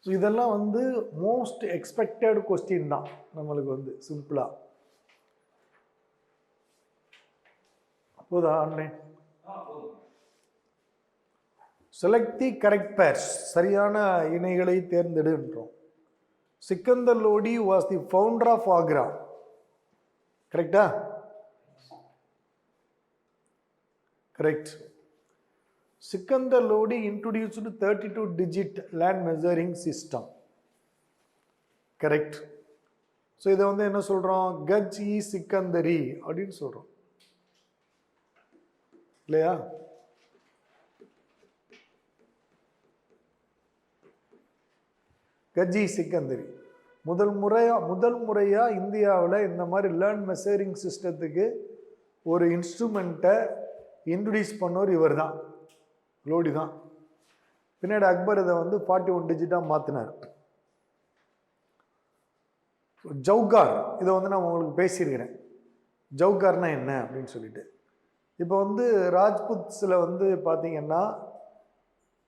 So இதெல்லாம் வந்து most expected question தான் நம்மளுக்கு வந்து சிம்பிளாக. போதா online? Select the correct pairs, சரியான இணைகளை தேர்ந்தெடுன்றோம். Sikandar Lodi was the founder of Agra. கரெக்டா? Correct. Sikandar Lodi introduced 32-digit land measuring system. Correct. So இதை வந்து என்ன சொல்கிறோம்? கஜ்-இ சிக்கந்தரி அப்படின்னு சொல்கிறோம் இல்லையா? கஜ்-இ சிக்கந்தரி முதல் முறையா இந்தியாவில் இந்த மாதிரி லேண்ட் மெஷரிங் சிஸ்டத்துக்கு ஒரு இன்ஸ்ட்ருமெண்ட்டை இன்ட்ரடியூஸ் பண்ணவர் இவர் தான், லோடி தான். பின்னாடி அக்பர் இதை வந்து 41 டிஜிட்டாக மாற்றினார். ஜவுகார், இதை வந்து நான் உங்களுக்கு பேசியிருக்கிறேன். ஜவுகார்னா என்ன அப்படின்னு சொல்லிட்டு. இப்போ வந்து ராஜ்புத்ஸில் வந்து பார்த்தீங்கன்னா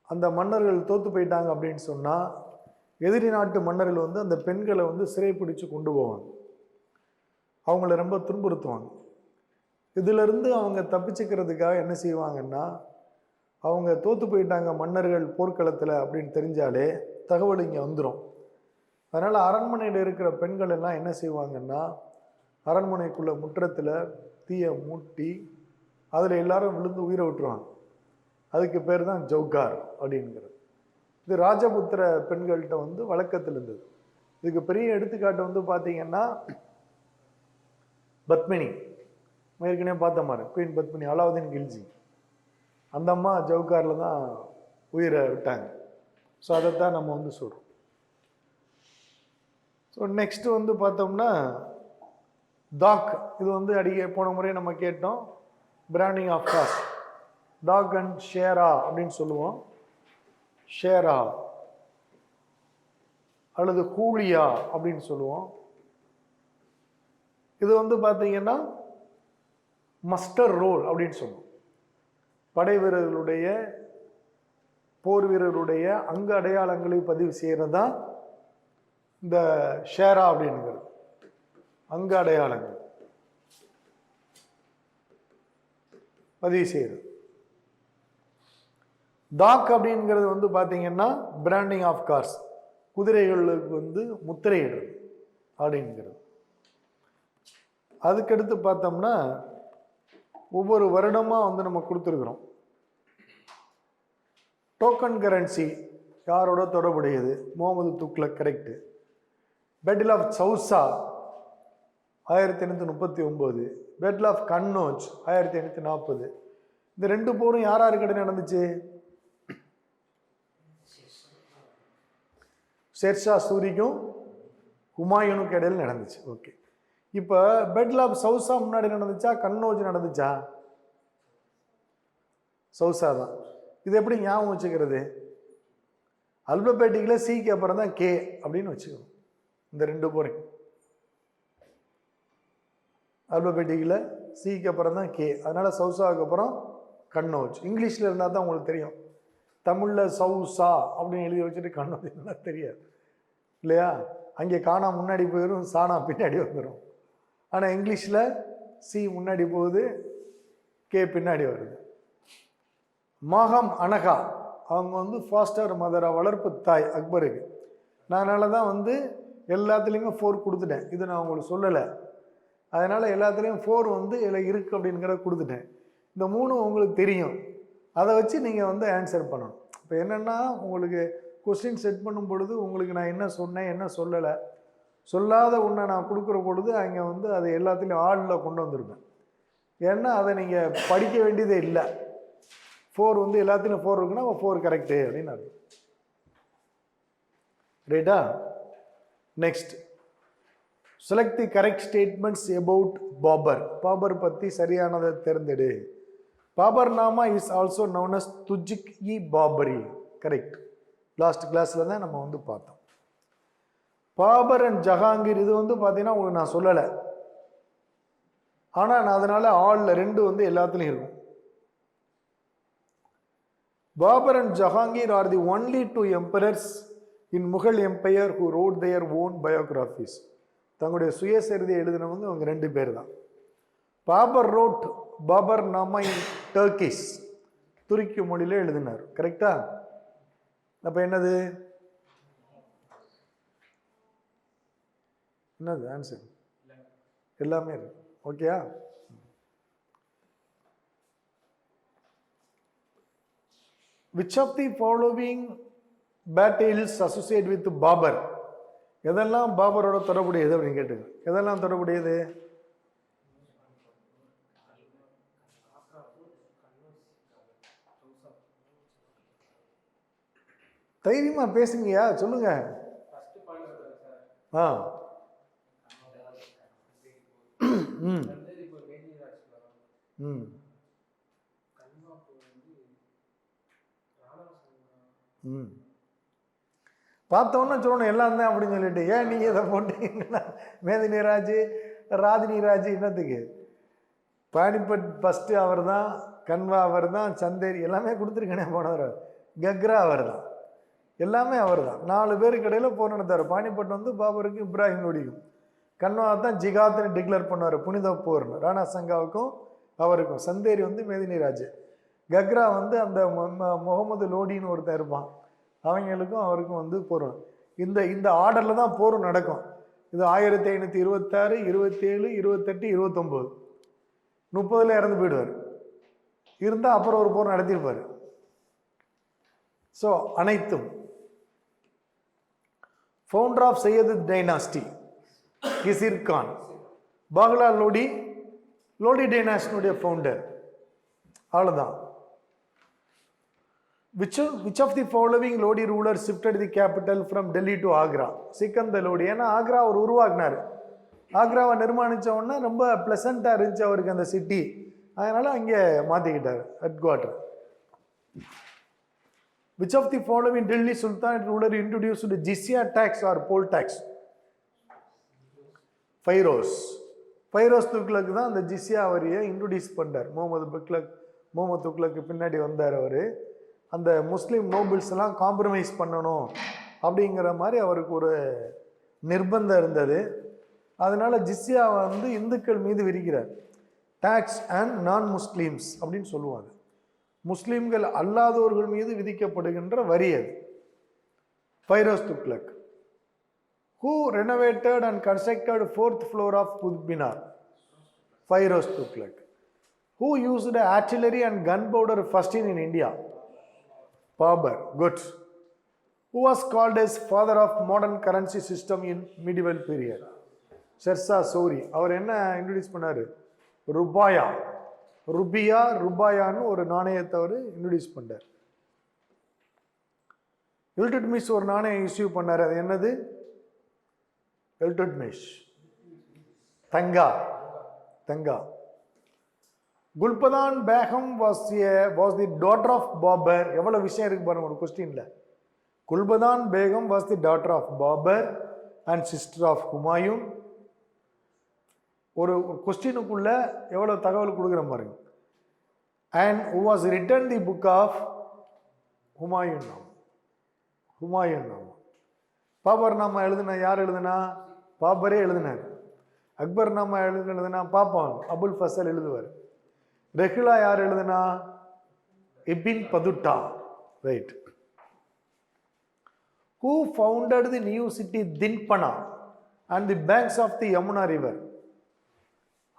அந்த மன்னர்கள் தோற்று போயிட்டாங்க அப்படின்னு சொன்னால் எதிரி நாட்டு மன்னர்கள் வந்து அந்த பெண்களை வந்து சிறைப்பிடிச்சு கொண்டு போவாங்க, அவங்கள ரொம்ப துன்புறுத்துவாங்க. இதிலிருந்து அவங்க தப்பிச்சுக்கிறதுக்காக என்ன செய்வாங்கன்னா, அவங்க தோற்று போயிட்டாங்க மன்னர்கள் போர்க்களத்தில் அப்படின்னு தெரிஞ்சாலே தகவல் இங்கே வந்துடும். அதனால் அரண்மனையில் இருக்கிற பெண்கள் எல்லாம் என்ன செய்வாங்கன்னா, அரண்மனைக்குள்ள முற்றத்தில் தீயை மூட்டி அதில் எல்லாரும் விழுந்து உயிரை விட்டுருவாங்க. அதுக்கு பேர் தான் ஜவுகார் அப்படிங்கிறது. இது ராஜபுத்திர பெண்கள்கிட்ட வந்து வழக்கத்தில் இருந்தது. இதுக்கு பெரிய எடுத்துக்காட்டு வந்து பார்த்தீங்கன்னா பத்மினி, ஏற்கனவே பார்த்த மாதிரி குயின் பத்மினி, அலாவுதீன் கில்ஜி, அந்த அம்மா ஜவுகாரில் தான் உயிரை விட்டாங்க. ஸோ அதைத்தான் நம்ம வந்து சொல்கிறோம். ஸோ நெக்ஸ்ட் வந்து பார்த்தோம்னா தாக். இது வந்து போன முறை நம்ம கேட்டோம், branding of cost. Tak and ஷேரா அப்படின்னு சொல்லுவோம். ஷேரா அல்லது கூலியா அப்படின்னு சொல்லுவோம். இது வந்து பார்த்தீங்கன்னா மஸ்டர் ரோல் அப்படின்னு சொல்லுவோம். படை வீரர்களுடைய, போர் வீரர்களுடைய அங்க அடையாளங்களை பதிவு செய்கிறது தான் இந்த ஷேரா அப்படிங்கிறது. அங்க அடையாளங்கள் பதிவு செய்கிறது. தாக் அப்படிங்கிறது வந்து பார்த்தீங்கன்னா பிராண்டிங் ஆஃப் கார்ஸ், குதிரைகளுக்கு வந்து முத்திரையிடுறது அப்படிங்கிறது. அதுக்கடுத்து பார்த்தோம்னா ஒவ்வொரு வருடமாக வந்து நம்ம கொடுத்துருக்குறோம். டோக்கன் கரன்சி யாரோட தொடர்புடையது? Muhammad Tughlaq. Correct. Battle of Chausa 1839, battle of Kannauj 1840. இந்த ரெண்டு போரும் யார் யாருக்கிட்ட நடந்துச்சு? ஷேர்ஷா சூரிக்கும் ஹுமாயூனுக்கு இடையில் நடந்துச்சு. ஓகே. இப்போ பேட்டில் ஆஃப் சௌசா முன்னாடி நடந்துச்சா கன்னோஜ் நடந்துச்சா? சௌசா தான். இது எப்படி ஞாபகம் வச்சுக்கிறது? அல்பபேட்டிக்கில் சிக்கு அப்புறம் தான் கே அப்படின்னு வச்சுக்கணும். இந்த ரெண்டு போரையும் அல்பபேட்டிக்கில் சிக்கு அப்புறம் தான் கே, அதனால சௌசாவுக்கு அப்புறம் கன்னோஜ். இங்கிலீஷில் இருந்தால் தான் உங்களுக்கு தெரியும். தமிழில் சௌசா அப்படின்னு எழுதி வச்சுட்டு கன்னோஜ்னா தெரியாது இல்லையா? அங்கே காணா முன்னாடி போயிடும், சாணா பின்னாடி வந்துடும். ஆனால் இங்கிலீஷில் சி முன்னாடி போகுது, கே பின்னாடி வருது. மாகம் அனகா அவங்க வந்து ஃபாஸ்டர் மதரா, வளர்ப்பு தாய் அக்பருக்கு. நான் அதனால தான் வந்து எல்லாத்துலேயுமே 4 கொடுத்துட்டேன். இது நான் உங்களுக்கு சொல்லலை, அதனால் எல்லாத்துலேயும் 4 வந்து இதில் இருக்குது அப்படிங்கிறத கொடுத்துட்டேன். இந்த 3 உங்களுக்கு தெரியும், அதை வச்சு நீங்கள் வந்து ஆன்சர் பண்ணணும். இப்போ என்னென்னா உங்களுக்கு கொஸ்டின் செட் பண்ணும் பொழுது உங்களுக்கு நான் என்ன சொன்னேன் என்ன சொல்லலை, சொல்லாத ஒன்றை நான் கொடுக்குற பொழுது அங்கே வந்து அதை எல்லாத்துலேயும் ஆளில் கொண்டு வந்திருப்பேன். ஏன்னா அதை நீங்கள் படிக்க வேண்டியதே இல்லை. 4 வந்து எல்லாத்துலேயும் 4 இருக்குன்னா 4 கரெக்டு அப்படின்னு அர்த்தம். ரைட்டா? Next, select the correct statements about Babur. Babur பற்றி சரியானதை தேர்ந்தெடு. Babur Nama is also known as Tuzuk-i Baburi. Correct. Last கிளாஸில் தான் நம்ம வந்து பார்த்தோம். பாபர் அண்ட் ஜஹாங்கீர் இது வந்து பார்த்தீங்கன்னா உங்களுக்கு நான் சொல்லலை, ஆனால் நான் அதனால ஆளில் 2 வந்து எல்லாத்துலேயும் இருக்கும். Babur and Jahangir are the only 2 emperors in Mughal empire who wrote their own biographies. தங்களுடைய சுயசரிதை எழுதினவங்க அவங்க 2 பேர் தான். Babur wrote Baburnama in Turkish, துருக்கி மொழியில எழுதினார். கரெக்டா? அப்ப என்னது ஆன்சர்? எல்லாமே இருக்கு. ஓகேயா? Which of the following battles associate with Babur? எதெல்லாம் பாபரோட தொடர்புடையது அப்படின்னு கேட்டுங்க. எதெல்லாம் தொடர்புடையது? தைரியமா பேசுங்கயா, சொல்லுங்க. பார்த்தோன்னா சொல்லணும் எல்லாம் தான் அப்படின்னு சொல்லிட்டு. ஏன் நீங்க இதை போட்டீங்கன்னா மேதினி ராஜ் ராதினி ராஜ் என்னத்துக்கு? பானிபட் ஃபஸ்ட்டு அவர் தான், கன்வா அவர் தான், சந்தேரி எல்லாமே கொடுத்துருக்கேனே போனவர். கக்ரா அவர் தான், எல்லாமே அவர் தான். 4 பேருக்கு இடையில போர் நடத்தார். பானிபட் வந்து பாபருக்கும் இப்ராஹிம் லோடிக்கும். கன்வா தான் ஜிகாத்னு டிக்ளேர் பண்ணுவார், புனித போர்னு. ராணா சங்காவுக்கும் அவருக்கும். சந்தேரி வந்து மேதினி ராஜ். கக்ரா வந்து அந்த முகமது லோடின்னு ஒருத்தர் இருப்பான், அவங்களுக்கும் அவருக்கும் வந்து போர். இந்த ஆர்டரில் தான் போர் நடக்கும். இது 1526, 27, 28, 29, 30 இறந்து போயிடுவார். இருந்தால் அப்புறம் ஒரு போர் நடத்தியிருப்பார். ஸோ அனைத்தும் founder of Syed dynasty கிசிர் Khan. பாக்லா லோடி, லோடி டைனாஸ்டினுடைய ஃபவுண்டர். அவ்வளோதான். Which of the following Lodi rulers shifted the capital from Delhi to Agra? Sikandar Lodi. ஏன்னா ஆக்ரா அவர் உருவாக்குனார். ஆக்ராவை நிர்மாணித்த உடனே ரொம்ப பிளசண்டாக இருந்துச்சு அவருக்கு அந்த சிட்டி, அதனால அங்கே மாற்றிக்கிட்டார் head quarter. Which of the following Delhi Sultan ruler introduced the jizya tax or poll tax? Firoz. Firoz Tughlaq தான் அந்த ஜிஸ்யா வரியை இன்ட்ரோடியூஸ் பண்ணார். முகமது துக்ளக்கு பின்னாடி வந்தார் அவர். அந்த முஸ்லீம் நோபிள்ஸ் எல்லாம் காம்ப்ரமைஸ் பண்ணணும் அப்படிங்கிற மாதிரி அவருக்கு ஒரு நிர்பந்தம் இருந்தது. அதனால ஜிஸ்யா வந்து இந்துக்கள் மீது விதிக்கிறார். டாக்ஸ் அண்ட் நான் முஸ்லீம்ஸ் அப்படின்னு சொல்லுவாங்க. முஸ்லீம்கள் அல்லாதவர்கள் மீது விதிக்கப்படுகின்ற வரி அது. Firoz Tughlaq. Who renovated and constructed 4th floor of Qutb Minar? Fairoz Tughlaq. Who used artillery and gunpowder first in India? Babur. Good. Who was called as father of modern currency system in medieval period? Shershah Suri. அவர் என்ன introduce பண்ணாரு? ருபாயா. ருபாயான்னு ஒரு நாணயத்தை அவர் introduce பண்ணார். இல்டுட்மிஷ் ஒரு நாணயம் issue பண்ணார். அது என்னது? Iltutmish. Tanka. Gulbadan Begum was the daughter of Babur. எவ்வளவு விஷயம் இருக்கு பாருங்க ஒரு கொஸ்டின்ல. Gulbadan Begum was the daughter of Babur and sister of Humayun. ஒரு கொஸ்டினுக்குள்ள எவ்வளவு தகவல் கொடுக்குற பாருங்க. And who was written the book of Humayun Nama. Babur Nama எழுதுனா யார் எழுதுனா? பாபரே எழுதினார். அக்பர் நாமா எழுதுனா பாப்பான் அபுல் ஃபசல் எழுதுவார். ரெஹ்லா யார் எழுதுனா? Ibn Battuta. Right. Who founded the new city Dinpana and the banks of the Yamuna river?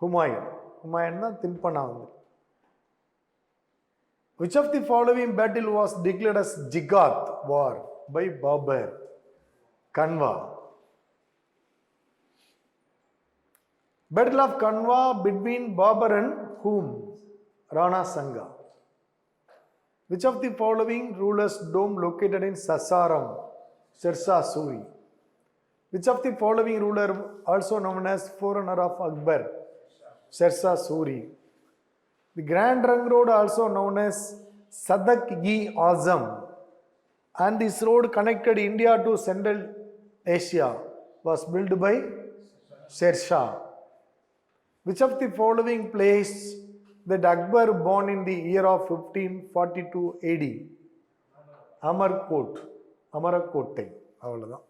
Humayun தான் தின்பனா வந்து. Which of the following battle was declared as Jigat war by Babur? Kanwa. Battle of Kanwa between Babur and whom? Rana Sanga. Which of the following rulers' dome located in Sasaram? Shershah Suri. Which of the following ruler also known as forerunner of Akbar? Shershah Suri. The Grand Trunk Road also known as Sadak-e-Azam and this road connected India to Central Asia was built by Shershah. Which of the following place that Akbar born in the year of 1542 AD? Amarkot. Amarakottai. அவ்வளோதான்.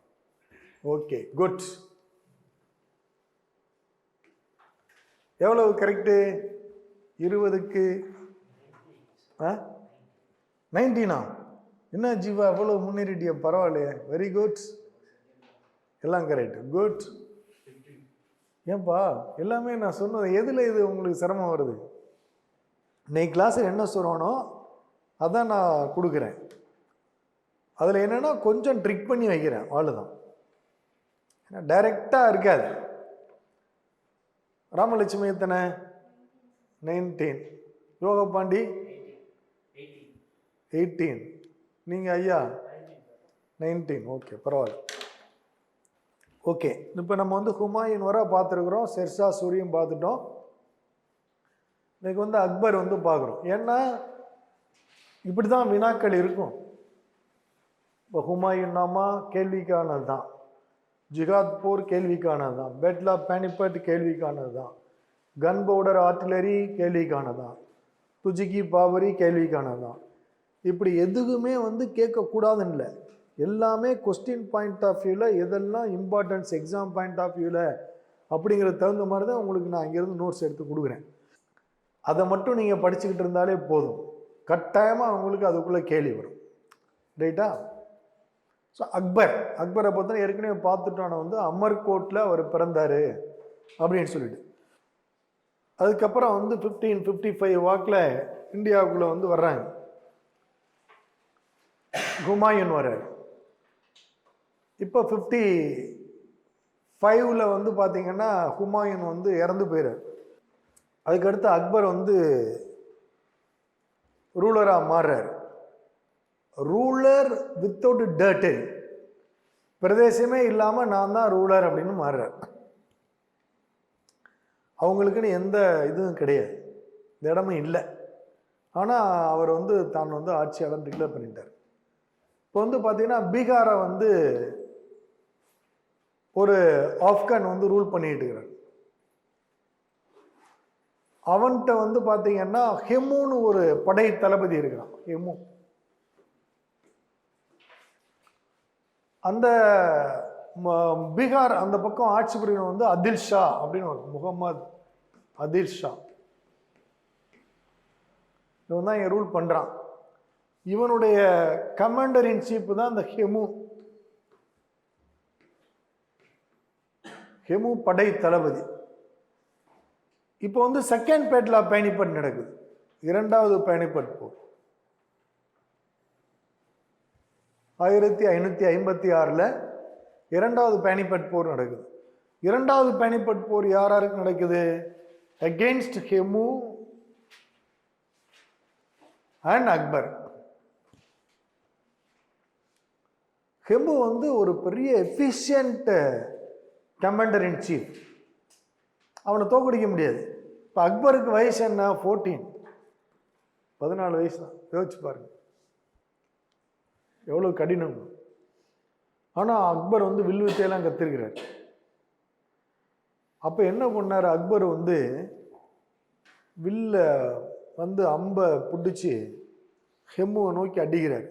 Okay, good. எவ்வளவு correct? 20க்கு 19. என்ன ஜீவா எவ்வளோ முன்னேறிட்டிய? பரவாயில்லையே, very good. எல்லாம் correct, good. ஏன்பா எல்லாமே நான் சொன்னது எதில் இது உங்களுக்கு சிரமம் வருது? இன்னைக்கு கிளாஸில் என்ன சொல்லணும் அதான் நான் கொடுக்குறேன். அதில் என்னென்னா கொஞ்சம் ட்ரிக் பண்ணி வைக்கிறேன், அவ்வளோதான். ஏன்னா டைரெக்டாக இருக்காது. ராமலட்சுமி எத்தனை? 19. யோகபாண்டி 18. நீங்கள் ஐயா 19. ஓகே, பரவாயில்ல. ஓகே, இப்போ நம்ம வந்து ஹுமாயூன் வர பார்த்துருக்குறோம், ஷெர்ஷா சூரியும் பார்த்துட்டோம். இன்னைக்கு வந்து அக்பர் வந்து பார்க்குறோம். ஏன்னா இப்படி தான் வினாக்கள் இருக்கும். இப்போ ஹுமாயூன் நாமா கேள்விக்கானது தான், ஜிகாத் போர் கேள்விக்கானது தான், பேட்டில் ஆஃப் பானிபட் கேள்விக்கானது தான், கன் பவுடர் ஆர்டிலரி கேள்விக்கானது தான், துஜிகி பாபரி கேள்விக்கானது தான். இப்படி எதுவுமே வந்து கேட்கக்கூடாதுன்னு இல்லை, எல்லாமே கொஸ்டின் பாயிண்ட் ஆஃப் வியூவில் எதெல்லாம் இம்பார்ட்டன்ஸ் எக்ஸாம் பாயிண்ட் ஆஃப் வியூவில் அப்படிங்கிறது தகுந்த மாதிரி தான் உங்களுக்கு நான் இங்கேருந்து நோட்ஸ் எடுத்து கொடுக்குறேன். அதை மட்டும் நீங்கள் படிச்சுக்கிட்டு இருந்தாலே போதும், கட்டாயமாக உங்களுக்கு அதுக்குள்ளே கேள்வி வரும். ரைட்டா? ஸோ அக்பரை பார்த்தா ஏற்கனவே பார்த்துட்டோன்னா வந்து அமர்கோட்டில் அவர் பிறந்தார் அப்படின்னு சொல்லிட்டு, அதுக்கப்புறம் வந்து 1555 வாக்கில் இந்தியாவுக்குள்ளே வந்து வர்றாங்க. ஹுமாயூன் வர்றார். இப்போ 55ல் வந்து பார்த்தீங்கன்னா ஹுமாயூன் வந்து இறந்து போயிறார். அதுக்கடுத்து அக்பர் வந்து ரூலராக மாறுறார். ரூலர் வித்தவுட் டர்ட்டில், பிரதேசமே இல்லாமல் நான் தான் ரூலர் அப்படின்னு மாறுறார். அவங்களுக்குன்னு எந்த இதுவும் கிடையாது, இந்த இடமும் இல்லை. ஆனால் அவர் வந்து தான் வந்து ஆட்சியாளர் டிக்ளேர் பண்ணிட்டார். இப்போ வந்து பார்த்தீங்கன்னா பீகாரை வந்து ஒரு ஆப்கான் வந்து ரூல் பண்ணிட்டு இருக்கிறார். அவன்கிட்ட வந்து பார்த்தீங்கன்னா ஹெமுன்னு ஒரு படை தளபதி இருக்கிறான். ஹெமு அந்த பீகார் அந்த பக்கம் ஆட்சி புரியணும் வந்து அதில் ஷா அப்படின்னு ஒரு முகமது அதில் ஷா, இவன் தான் இங்கே ரூல் பண்ணுறான். இவனுடைய கமாண்டர் இன் சீஃப் தான் இந்த ஹெமு படை தளபதி. இப்போ வந்து செகண்ட் பேட்டில் ஆஃப் பானிபட் நடக்குது, இரண்டாவது பானிபட் போர் 1556 இரண்டாவது பானிபட் போர் நடக்குது. இரண்டாவது பானிபட் போர் யாருக்கு நடக்குது? Against Hemu and Akbar. ஹெமு வந்து ஒரு பெரிய எஃபிஷியன்ட் கமாண்டர் இன் சீஃப், அவனை தோக்கடிக்க முடியாது. இப்போ அக்பருக்கு வயசு என்ன? 14 வயசு தான். யோசிச்சு பாருங்க எவ்வளோ கடினம். ஆனால் அக்பர் வந்து வில்லு வித்தையெல்லாம் கற்றுருக்கிறார். அப்போ என்ன பண்ணார் அக்பர் வந்து வில்ல வந்து அம்பை பிடிச்சி ஹெமுவை நோக்கி அடிக்கிறார்.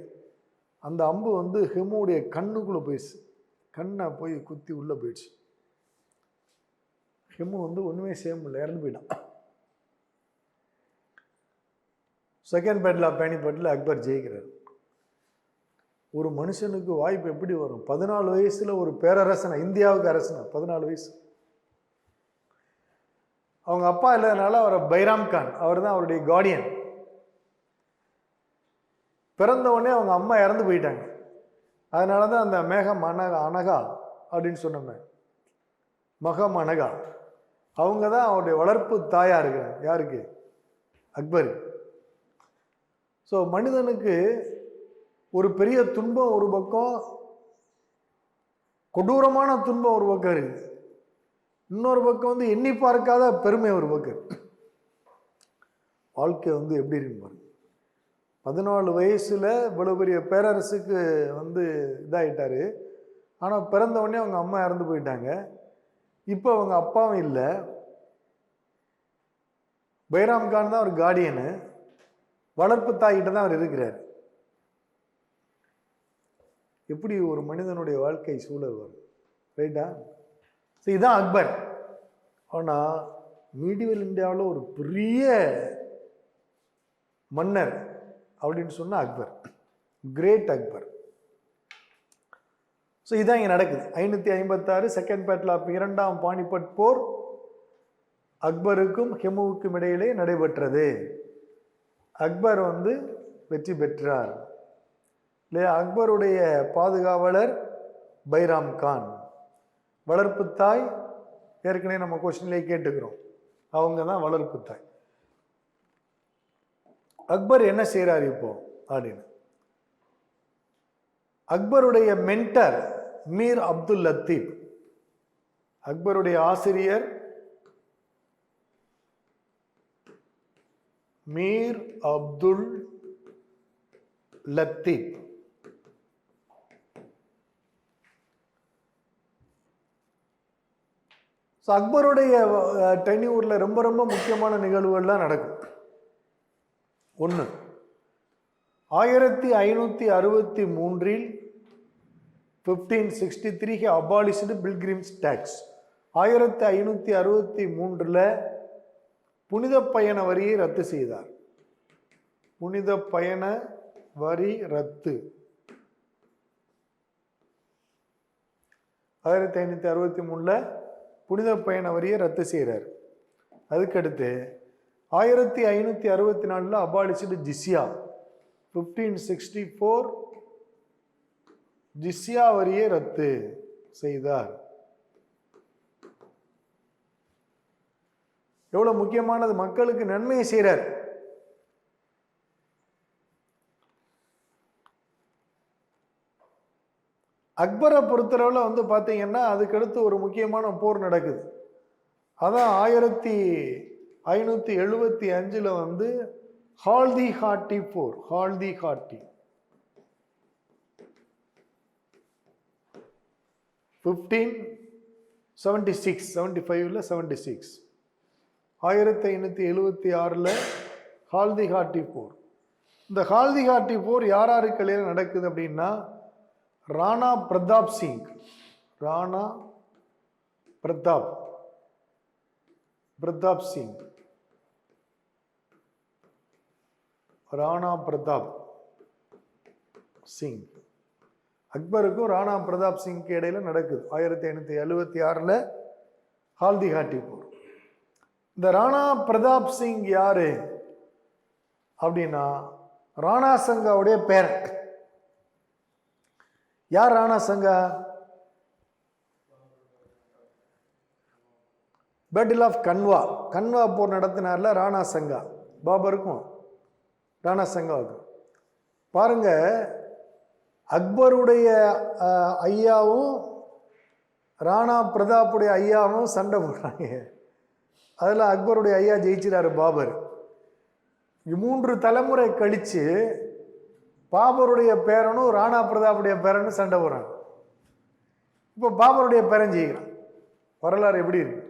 அந்த அம்பு வந்து ஹெமுடைய கண்ணுக்குள்ளே போயிடுச்சு, கண்ணை போய் குத்தி உள்ளே போயிடுச்சு. ஹெமு வந்து ஒன்றுமே செய்ய முடியல, இறந்து போயிட்டான். செகண்ட் பேட்டில் ஆஃப் பானிபட்டில் அக்பர் ஜெயிக்கிறார். ஒரு மனுஷனுக்கு வாய்ப்பு எப்படி வரும்? 14 வயசுல ஒரு பேரரசனை, இந்தியாவுக்கு அரசனை, 14 வயசு. அவங்க அப்பா இல்லாதனால அவரை பைராம் கான், அவர் தான் அவருடைய கார்டியன். பிறந்த உடனே அவங்க அம்மா இறந்து போயிட்டாங்க. அதனால தான் அந்த மேகம் அனகா அப்படின்னு சொன்னோமே, மகம் அனகா, அவங்க தான் அவருடைய வளர்ப்பு தாயா இருக்கிறாங்க. யாருக்கு? அக்பர். ஸோ மனிதனுக்கு ஒரு பெரிய துன்பம் ஒரு பக்கம், கொடூரமான துன்பம் ஒரு பக்கம் இருக்குது, இன்னொரு பக்கம் வந்து எண்ணி பார்க்காத பெருமை ஒரு பக்கம். வாழ்க்கை வந்து எப்படி இருக்கு பாருங்க. 14 வயசுல இவ்வளவு பெரிய பேரரசுக்கு வந்து இதாயிட்டாரு. ஆனால் பிறந்த உடனே அவங்க அம்மா இறந்து போயிட்டாங்க. இப்போ அவங்க அப்பாவும் இல்லை, பைராம் கான் தான் ஒரு கார்டியனு, வளர்ப்பு தாய்கிட்ட தான் அவர் இருக்கிறார். எப்படி ஒரு மனிதனுடைய வாழ்க்கை சூழல் வரும், ரைட்டா? ஸோ இதுதான் அக்பர். ஆனால் மீடியவல் இந்தியாவில் ஒரு பெரிய மன்னர் அப்படின்னு சொன்னால் அக்பர், கிரேட் அக்பர். ஸோ இதுதான் இங்கே நடக்குது. 556 செகண்ட் பேட்டில் ஆஃப் இரண்டாம் பானிபட் போர் அக்பருக்கும் ஹெமுவுக்கும் இடையிலே நடைபெற்றது. அக்பர் வெற்றி பெற்றார் இல்லையா? அக்பருடைய பாதுகாவலர் பைராம் கான், வளர்ப்பு தாய் ஏற்கனவே நம்ம கொஸ்டின்லேயே கேட்டுக்கிறோம், அவங்க தான் வளர்ப்பு தாய். அக்பர் என்ன செய்கிறார் இப்போ அப்படின்னு, அக்பருடைய மென்டர் மீர் அப்துல் லத்தீப், அக்பருடைய ஆசிரியர் மீர் அப்துல் லத்தீப். அக்பருடைய டென்யூர்ல ரொம்ப ரொம்ப முக்கியமான நிகழ்வுகள்லாம் நடக்கும். ஒன்று, 1563 1563 he abolished pilgrims tax. 1563 புனித பயண வரியை ரத்து செய்தார். புனித பயண வரி ரத்து 1563 புனித பயண வரியை ரத்து செய்கிறார். அதுக்கடுத்து 1564 அபாலிஷ்டு ஜிஸ்யா. 1564 ஜிஸ்யா வரியை ரத்து செய்தார். எவ்வளவு முக்கியமானது, மக்களுக்கு நன்மையை செய்கிறார். அக்பரை பொறுத்தளவில் பார்த்தீங்கன்னா அதுக்கடுத்து ஒரு முக்கியமான போர் நடக்குது. அதான் 1575 ஹால்தி ஹாட்டி போர். ஹால்தி ஹாட்டி 1576 75 76 1576 ஹால்தி ஹாட்டி போர். இந்த ஹால்தி ஹாட்டி போர் யாருக்கு இடையில நடக்குது அப்படின்னா, ராணா பிரதாப் சிங், ராணா பிரதாப் சிங், ராணா பிரதாப் சிங், அக்பருக்கும் ராணா பிரதாப் சிங்க்கு இடையில நடக்குது 1576 ஹால்தி ஹாட்டி போர். இந்த ராணா பிரதாப் சிங் யாரு அப்படின்னா, ராணா சங்காவுடைய பேரன். யார் ராணா சங்கா? பேட்டில் ஆஃப் கன்வா, கன்வா போர் நடத்தினார்ல ராணா சங்கா. பாபருக்கும் ராணா சங்காவுக்கும் பாருங்க, அக்பருடைய ஐயாவும் ராணா பிரதாப்புடைய ஐயாவும் சண்டை போடுறாங்க. அதில் அக்பருடைய ஐயா ஜெயிச்சிடாரு பாபர். 3 தலைமுறை கழிச்சு பாபருடைய பேரனும் ராணா பிரதாப்புடைய பேரனும் சண்டை போடுறாங்க. இப்போ பாபருடைய பேரன் ஜெயிக்கிறான். வரலாறு எப்படி இருக்கு?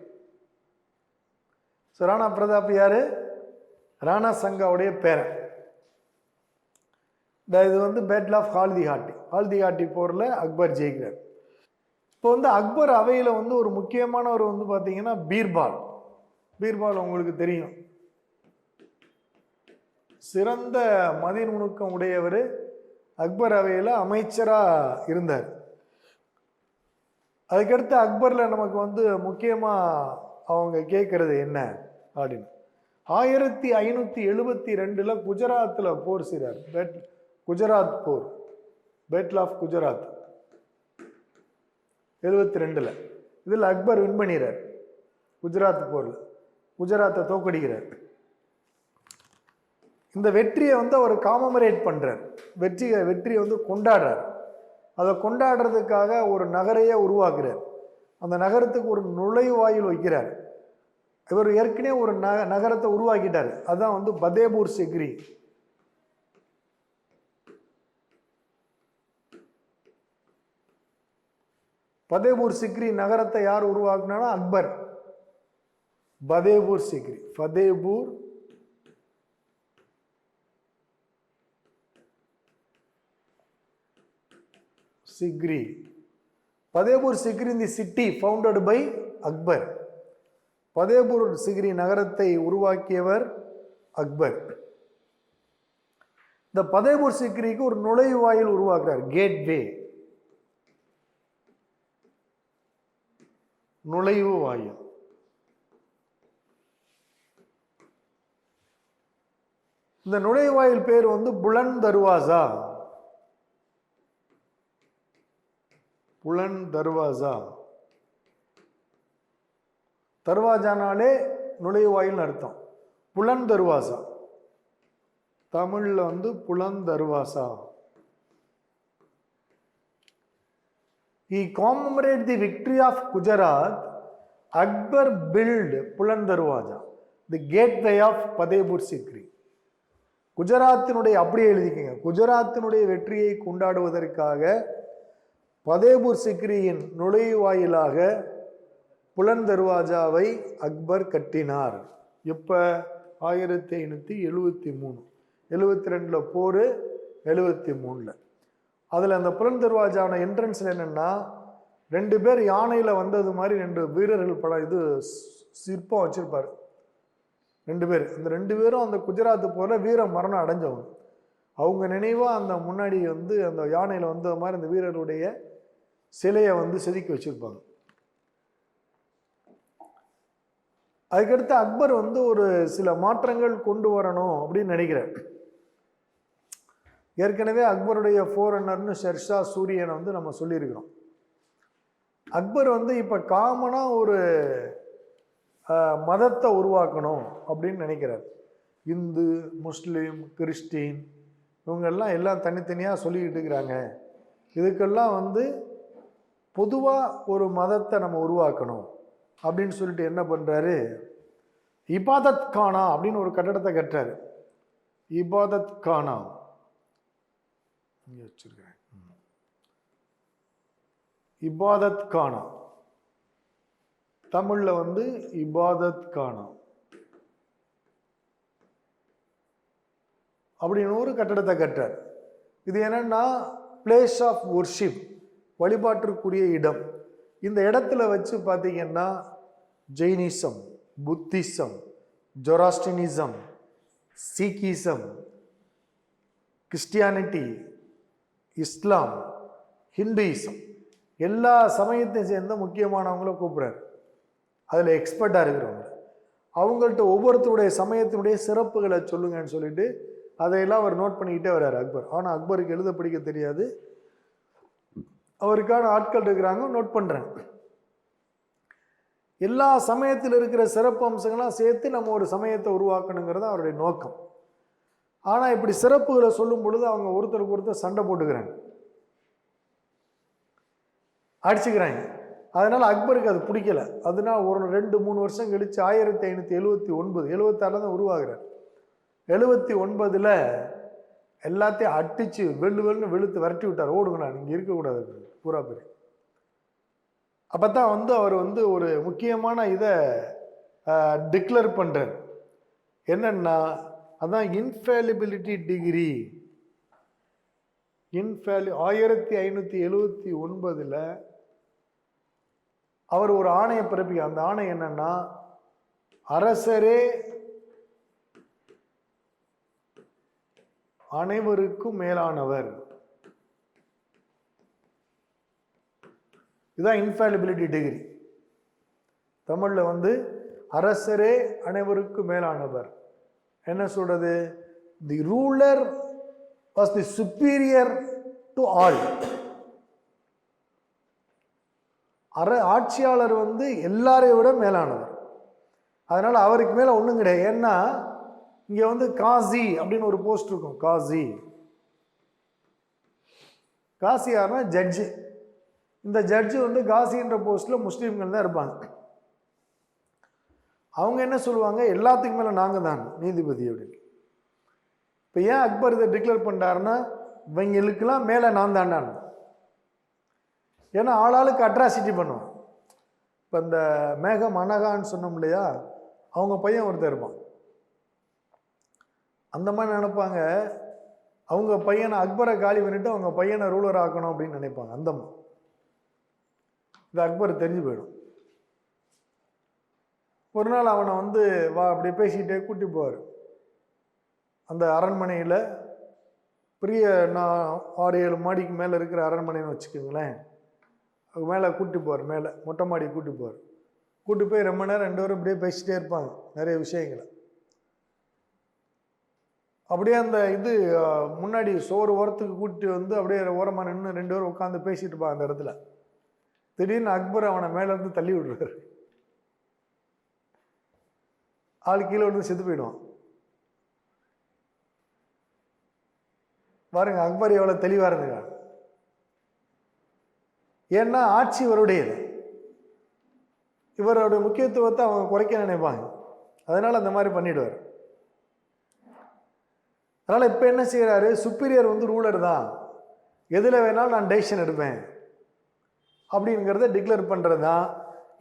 ராணா பிரதாப் யாரு? ராணா சங்காவுடைய பேரன். இது பேட்டில் ஆஃப் ஹால்தி ஹாட்டி. ஹால்தி ஹாட்டி போரில் அக்பர் ஜெயிக்கிறார். இப்போ அக்பர் அவையில் ஒரு முக்கியமானவர் பார்த்தீங்கன்னா பீர்பால். பீர்பால் உங்களுக்கு தெரியும், சிறந்த மதி நுணுக்கம் உடையவர். அக்பர் அவையில் அமைச்சராக இருந்தார். அதுக்கடுத்து அக்பரில் நமக்கு முக்கியமாக அவங்க கேட்கறது என்ன அப்படின்னு, 1572 குஜராத்தில் போர் செய்கிறார். குஜராத் போர், பேட்டில் ஆஃப் குஜராத் 72. இதில் அக்பர் வின் பண்ணிடுறார். குஜராத் போரில் குஜராத்தை தோக்கடிக்கிறார். இந்த வெற்றியை அவர் காமமரேட் பண்ணுறார். வெற்றியை கொண்டாடுறார். அதை கொண்டாடுறதுக்காக ஒரு நகரையே உருவாக்குறார். அந்த நகரத்துக்கு ஒரு நுழைவாயில் வைக்கிறார். இவர் ஏற்கனவே ஒரு நகரத்தை உருவாக்கிட்டார். அதுதான் பதேபூர் சிக்ரி. பதேபூர் சிக்ரி நகரத்தை யார் உருவாக்குனா? Akbar. Fatehpur Sikri, Fatehpur Sikri. Fatehpur Sikri the city founded by Akbar. Fatehpur Sikri நகரத்தை உருவாக்கியவர் அக்பர். இந்த ஃபதேபூர் சிக்ரிக்கு ஒரு நுழைவாயில் உருவாக்குறார், கேட்வே, நுழைவு வாயில். இந்த நுழைவாயில் பேர் புலன் தர்வாசா. புலன் தர்வாசா. தர்வாஜானாலே நுழைவாயில் அர்த்தம். புலன் தர்வாசா தமிழ்ல புலன் Darwaza. He commemorated the victory of Gujarat. Akbar built Pulan Darwaza, the gateway of Fatehpur Sikri. குஜராத்தினுடைய, அப்படியே எழுதிக்கங்க, குஜராத்தினுடைய வெற்றியை கொண்டாடுவதற்காக ஃபதேபூர் சிக்ரியின் நுழைவாயிலாக புலன் தர்வாஜாவை அக்பர் கட்டினார். இப்போ 1573, 72 போர், 73. அதில் அந்த புலன் தர்வாஜான என்ட்ரன்ஸில் என்னென்னா 2 பேர் யானையில் வந்தது மாதிரி 2 வீரர்கள் படம் இது சிற்பம் வச்சுருப்பார். 2 பேர், அந்த 2 பேரும் அந்த குஜராத் போல வீர மரணம் அடைஞ்சவங்க. அவங்க நினைவாக அந்த முன்னாடி அந்த யானையில் வந்த மாதிரி அந்த வீரர்களுடைய சிலையை செதுக்கி வச்சுருப்பாங்க. அதுக்கடுத்து அக்பர் ஒரு சில மாற்றங்கள் கொண்டு வரணும் அப்படின்னு நினைக்கிறார். ஏற்கனவே அக்பருடைய ஃபோரன்னர்னு ஷெர்ஷா சூரியனை நம்ம சொல்லியிருக்கிறோம். அக்பர் இப்போ காமனாக ஒரு மதத்தை உருவாக்கணும் அப்படின்னு நினைக்கிறார். இந்து, முஸ்லீம், கிறிஸ்டின் இவங்கெல்லாம் எல்லாம் தனித்தனியாக சொல்லிக்கிட்டு இருக்கிறாங்க. இதுக்கெல்லாம் பொதுவாக ஒரு மதத்தை நம்ம உருவாக்கணும் அப்படின்னு சொல்லிட்டு என்ன பண்ணுறாரு, இபாதத் கானா அப்படின்னு ஒரு கட்டடத்தை கட்டுறாரு. இபாதத் கானா இங்கே வச்சிருக்கிறேன். இபாதத் கானா தமிழ்ல இபாதத் கானா அப்படின்னு ஒரு கட்டடத்தை கட்டுறார். இது என்னன்னா பிளேஸ் ஆஃப் வொர்ஷிப், வழிபாட்டிற்குரிய இடம். இந்த இடத்துல வச்சு பார்த்தீங்கன்னா ஜெயினிசம், புத்திசம், ஜொராஸ்டினிசம், சீக்கிசம், கிறிஸ்டியானிட்டி, இஸ்லாம், ஹிந்துயிசம் எல்லா சமயத்தையும் சேர்ந்த முக்கியமானவங்கள கூப்பிட்றாரு. அதில் எக்ஸ்பர்ட்டாக இருக்கிறவங்க அவங்கள்ட்ட ஒவ்வொருத்தருடைய சமயத்தினுடைய சிறப்புகளை சொல்லுங்கன்னு சொல்லிட்டு அதையெல்லாம் அவர் நோட் பண்ணிக்கிட்டே வர்றாரு அக்பர். ஆனால் அக்பருக்கு எழுத படிக்க தெரியாது. அவருக்கான ஆட்கள் இருக்கிறாங்க, நோட் பண்ணுறாங்க. எல்லா சமயத்தில் இருக்கிற சிறப்பு அம்சங்கள்லாம் சேர்த்து நம்ம ஒரு சமயத்தை உருவாக்கணுங்கிறது அவருடைய நோக்கம். ஆனால் இப்படி சிறப்புகளை சொல்லும் பொழுது அவங்க ஒருத்தருக்கு ஒருத்தர் சண்டை போட்டுக்கிறாங்க, அடிச்சுக்கிறாங்க. அதனால் அக்பருக்கு அது பிடிக்கல. அதனால ஒரு 2-3 வருஷம் கழித்து 1579, 76 தான் உருவாகிறார். 79 எல்லாத்தையும் அடித்து வெள்ளுன்னு வெளுத்து விரட்டி விட்டார். ஓடுங்கண்ணா, நீங்கள் இருக்கக்கூடாது பூரா பேர். அப்போ தான் அவர் ஒரு முக்கியமான இதை டிக்ளேர் பண்ணுறார். என்னன்னா அதான் இன்ஃபேலிபிலிட்டி டிகிரி. 1579 அவர் ஒரு ஆணையை பிறப்பிக்க. அந்த ஆணை என்னன்னா, அரசரே அனைவருக்கும் மேலானவர். இதுதான் இன்ஃபேலிபிலிட்டி டிகிரி. தமிழ்ல அரசரே அனைவருக்கும் மேலானவர். என்ன சொல்றது? The ruler was the superior to all. ஆட்சியாளர் எல்லாரையும் விட மேலானவர். அதனால அவருக்கு மேல ஒண்ணும் கிடையாது. ஏன்னா இங்க காசி அப்படின்னு ஒரு போஸ்ட் இருக்கும். காசி, காசி யாருன்னா ஜட்ஜு. இந்த ஜட்ஜு காசின்ற போஸ்ட்ல முஸ்லீம்கள் தான் இருப்பாங்க. அவங்க என்ன சொல்லுவாங்க, எல்லாத்துக்கும் மேல நாங்க தான் நீதிபதி அப்படின்னு. இப்ப ஏன் அக்பர் இதை டிக்ளேர் பண்றாருன்னா, இவங்களுக்கெல்லாம் மேல நான் தாண்டான். ஏன்னா ஆளாளுக்கு அட்ராசிட்டி பண்ணுவான். இப்போ இந்த மேகம் அனகான்னு சொன்னோம் இல்லையா, அவங்க பையன் ஒருத்தர் இருப்பான். அந்த மாதிரி நினைப்பாங்க, அவங்க பையனை அக்பரை காலி பண்ணிட்டு அவங்க பையனை ரூலர் ஆக்கணும் அப்படின்னு நினைப்பாங்க. அந்தம்மா இது அக்பர் தெரிஞ்சு போயிடும். ஒரு நாள் அவனை வந்து வா அப்படி பேசிக்கிட்டே கூட்டி போவார். அந்த அரண்மனையில் பெரிய 6-7 மாடிக்கு மேலே இருக்கிற அரண்மனைன்னு வச்சுக்கோங்களேன். அது மேலே கூட்டி போவார், மேலே மொட்டை மாடி கூட்டி போவார். கூட்டி போய் ரொம்ப நேரம் 2 பேரும் இப்படியே பேசிகிட்டே இருப்பாங்க நிறைய விஷயங்களை. அப்படியே அந்த இது முன்னாடி சோறு ஓரத்துக்கு கூட்டி வந்து அப்படியே ஓரமாக நின்று 2 பேரும் உட்காந்து பேசிட்டு இருப்பாங்க அந்த இடத்துல. திடீர்னு அக்பர் அவனை மேலேருந்து தள்ளி விடுறாரு. ஆள் கீழே விழுந்து செத்து போயிடுவான். பாருங்க அக்பர் எவ்வளோ தெளிவாக இருந்துக்கிறார். ஏன்னா ஆட்சி இவருடையது, இவருடைய முக்கியத்துவத்தை அவங்க குறைக்க நினைப்பாங்க. அதனால அந்த மாதிரி பண்ணிடுவார். அதனால இப்போ என்ன செய்யறாரு, சுப்பீரியர் வந்து ரூலர் தான், எதில் வேணாலும் நான் டெசிஷன் எடுப்பேன் அப்படிங்கிறத டிக்ளேர் பண்ணுறது தான்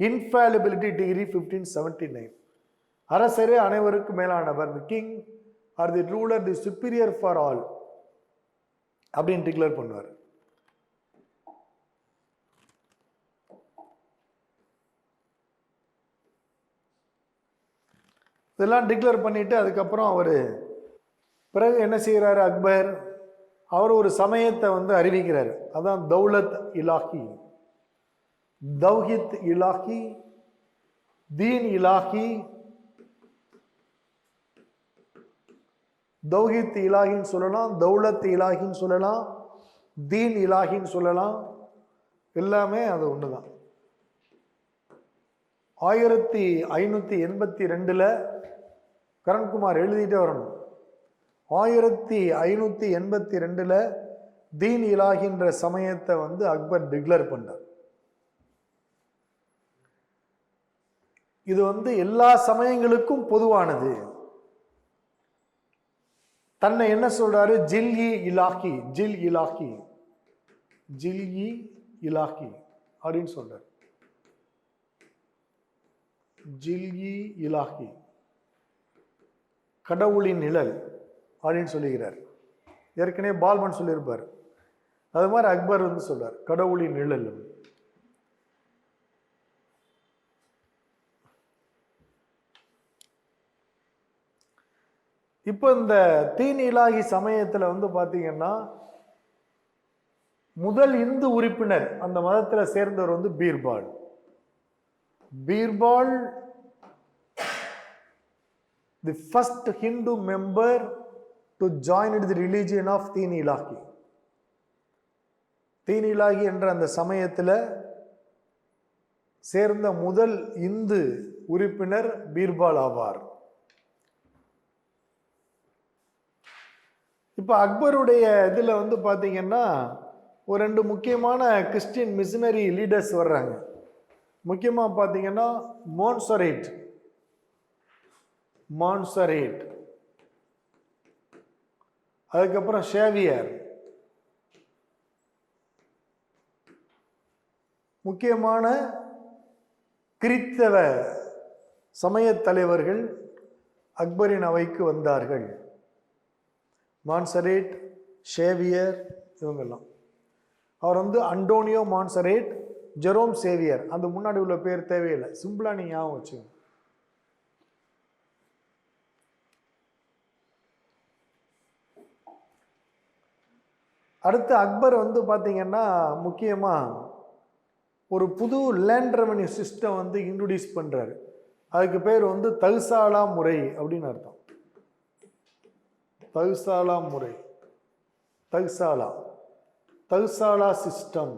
இன்ஃபாலிபிலிட்டி டிகிரி 1579. அரசரே அனைவருக்கும் மேலானவர், the king or the ruler the superior for all அப்படின்னு டிக்ளேர் பண்ணுவார். இதெல்லாம் டிக்ளேர் பண்ணிட்டு அதுக்கப்புறம் அவர் பிறகு என்ன செய்கிறாரு அக்பர், அவர் ஒரு சமயத்தை வந்து அறிவிக்கிறார். அதான் தௌலத் இலாஹி, தௌஹித் இலாஹி, தீன் இலாஹி. தௌஹித் இலாஹின்னு சொல்லலாம், தௌலத் இலாஹின்னு சொல்லலாம், தீன் இலாஹின்னு சொல்லலாம். எல்லாமே அது ஒன்று தான். 1582 கரண்குமார் எழுதிட்டே வரணும். 1582 தீன் இலாஹின்ற சமயத்தை வந்து அக்பர் டிக்ளேர் பண்ணார். இது வந்து எல்லா சமயங்களுக்கும் பொதுவானது. தன்னை என்ன சொல்றாரு, ஜில்-இ இலாஹி, ஜில் இலாஹி, ஜில்-இ இலாஹி அப்படின்னு சொல்றாரு. ஜில்-இ இலாஹி, கடவுளின் நிழல் அப்படின்னு சொல்லுகிறார். ஏற்கனவே பால்மன் சொல்லியிருப்பார். அது மாதிரி அக்பர் வந்து சொல்றார் கடவுளின் நிழல். இப்போ இந்த தீன் இலாஹி சமயத்தில் வந்து பார்த்தீங்கன்னா முதல் இந்து உறுப்பினர் அந்த மதத்தில் சேர்ந்தவர் வந்து Birbal. Birbal the first Hindu member to join the religion of Din Ilahi. Din Ilahi என்ற அந்த சமயத்தில் சேர்ந்த முதல் இந்து உறுப்பினர் பீர்பால் ஆவார். இப்போ அக்பருடைய இதில் வந்து பார்த்தீங்கன்னா ஒரு 2 முக்கியமான கிறிஸ்டியன் மிஷனரி லீடர்ஸ் வர்றாங்க. முக்கியமாக பார்த்தீங்கன்னா மோன்சரேட், அதுக்கப்புறம் ஷேவியர். முக்கியமான கிறித்தவ சமய தலைவர்கள் அக்பரின் அவைக்கு வந்தார்கள். மான்சரேட், ஷேவியர், இவங்கெல்லாம். அவர் வந்து அண்டோனியோ மான்சரேட், ஜெரோம் சேவியர். அந்த முன்னாடி உள்ள பேர் தேவையில்லை, சிம்பிளா நீங்க ஞாபகம் வச்சுங்க. அடுத்து அக்பர் வந்து பார்த்தீங்கன்னா முக்கியமாக ஒரு புது லேண்ட் ரெவன்யூ சிஸ்டம் வந்து இன்ட்ரோடியூஸ் பண்ணுறாரு. அதுக்கு பேர் வந்து தகுசாலா முறை அப்படின்னு அர்த்தம். தகுசாலா முறை, தகுசாலா system.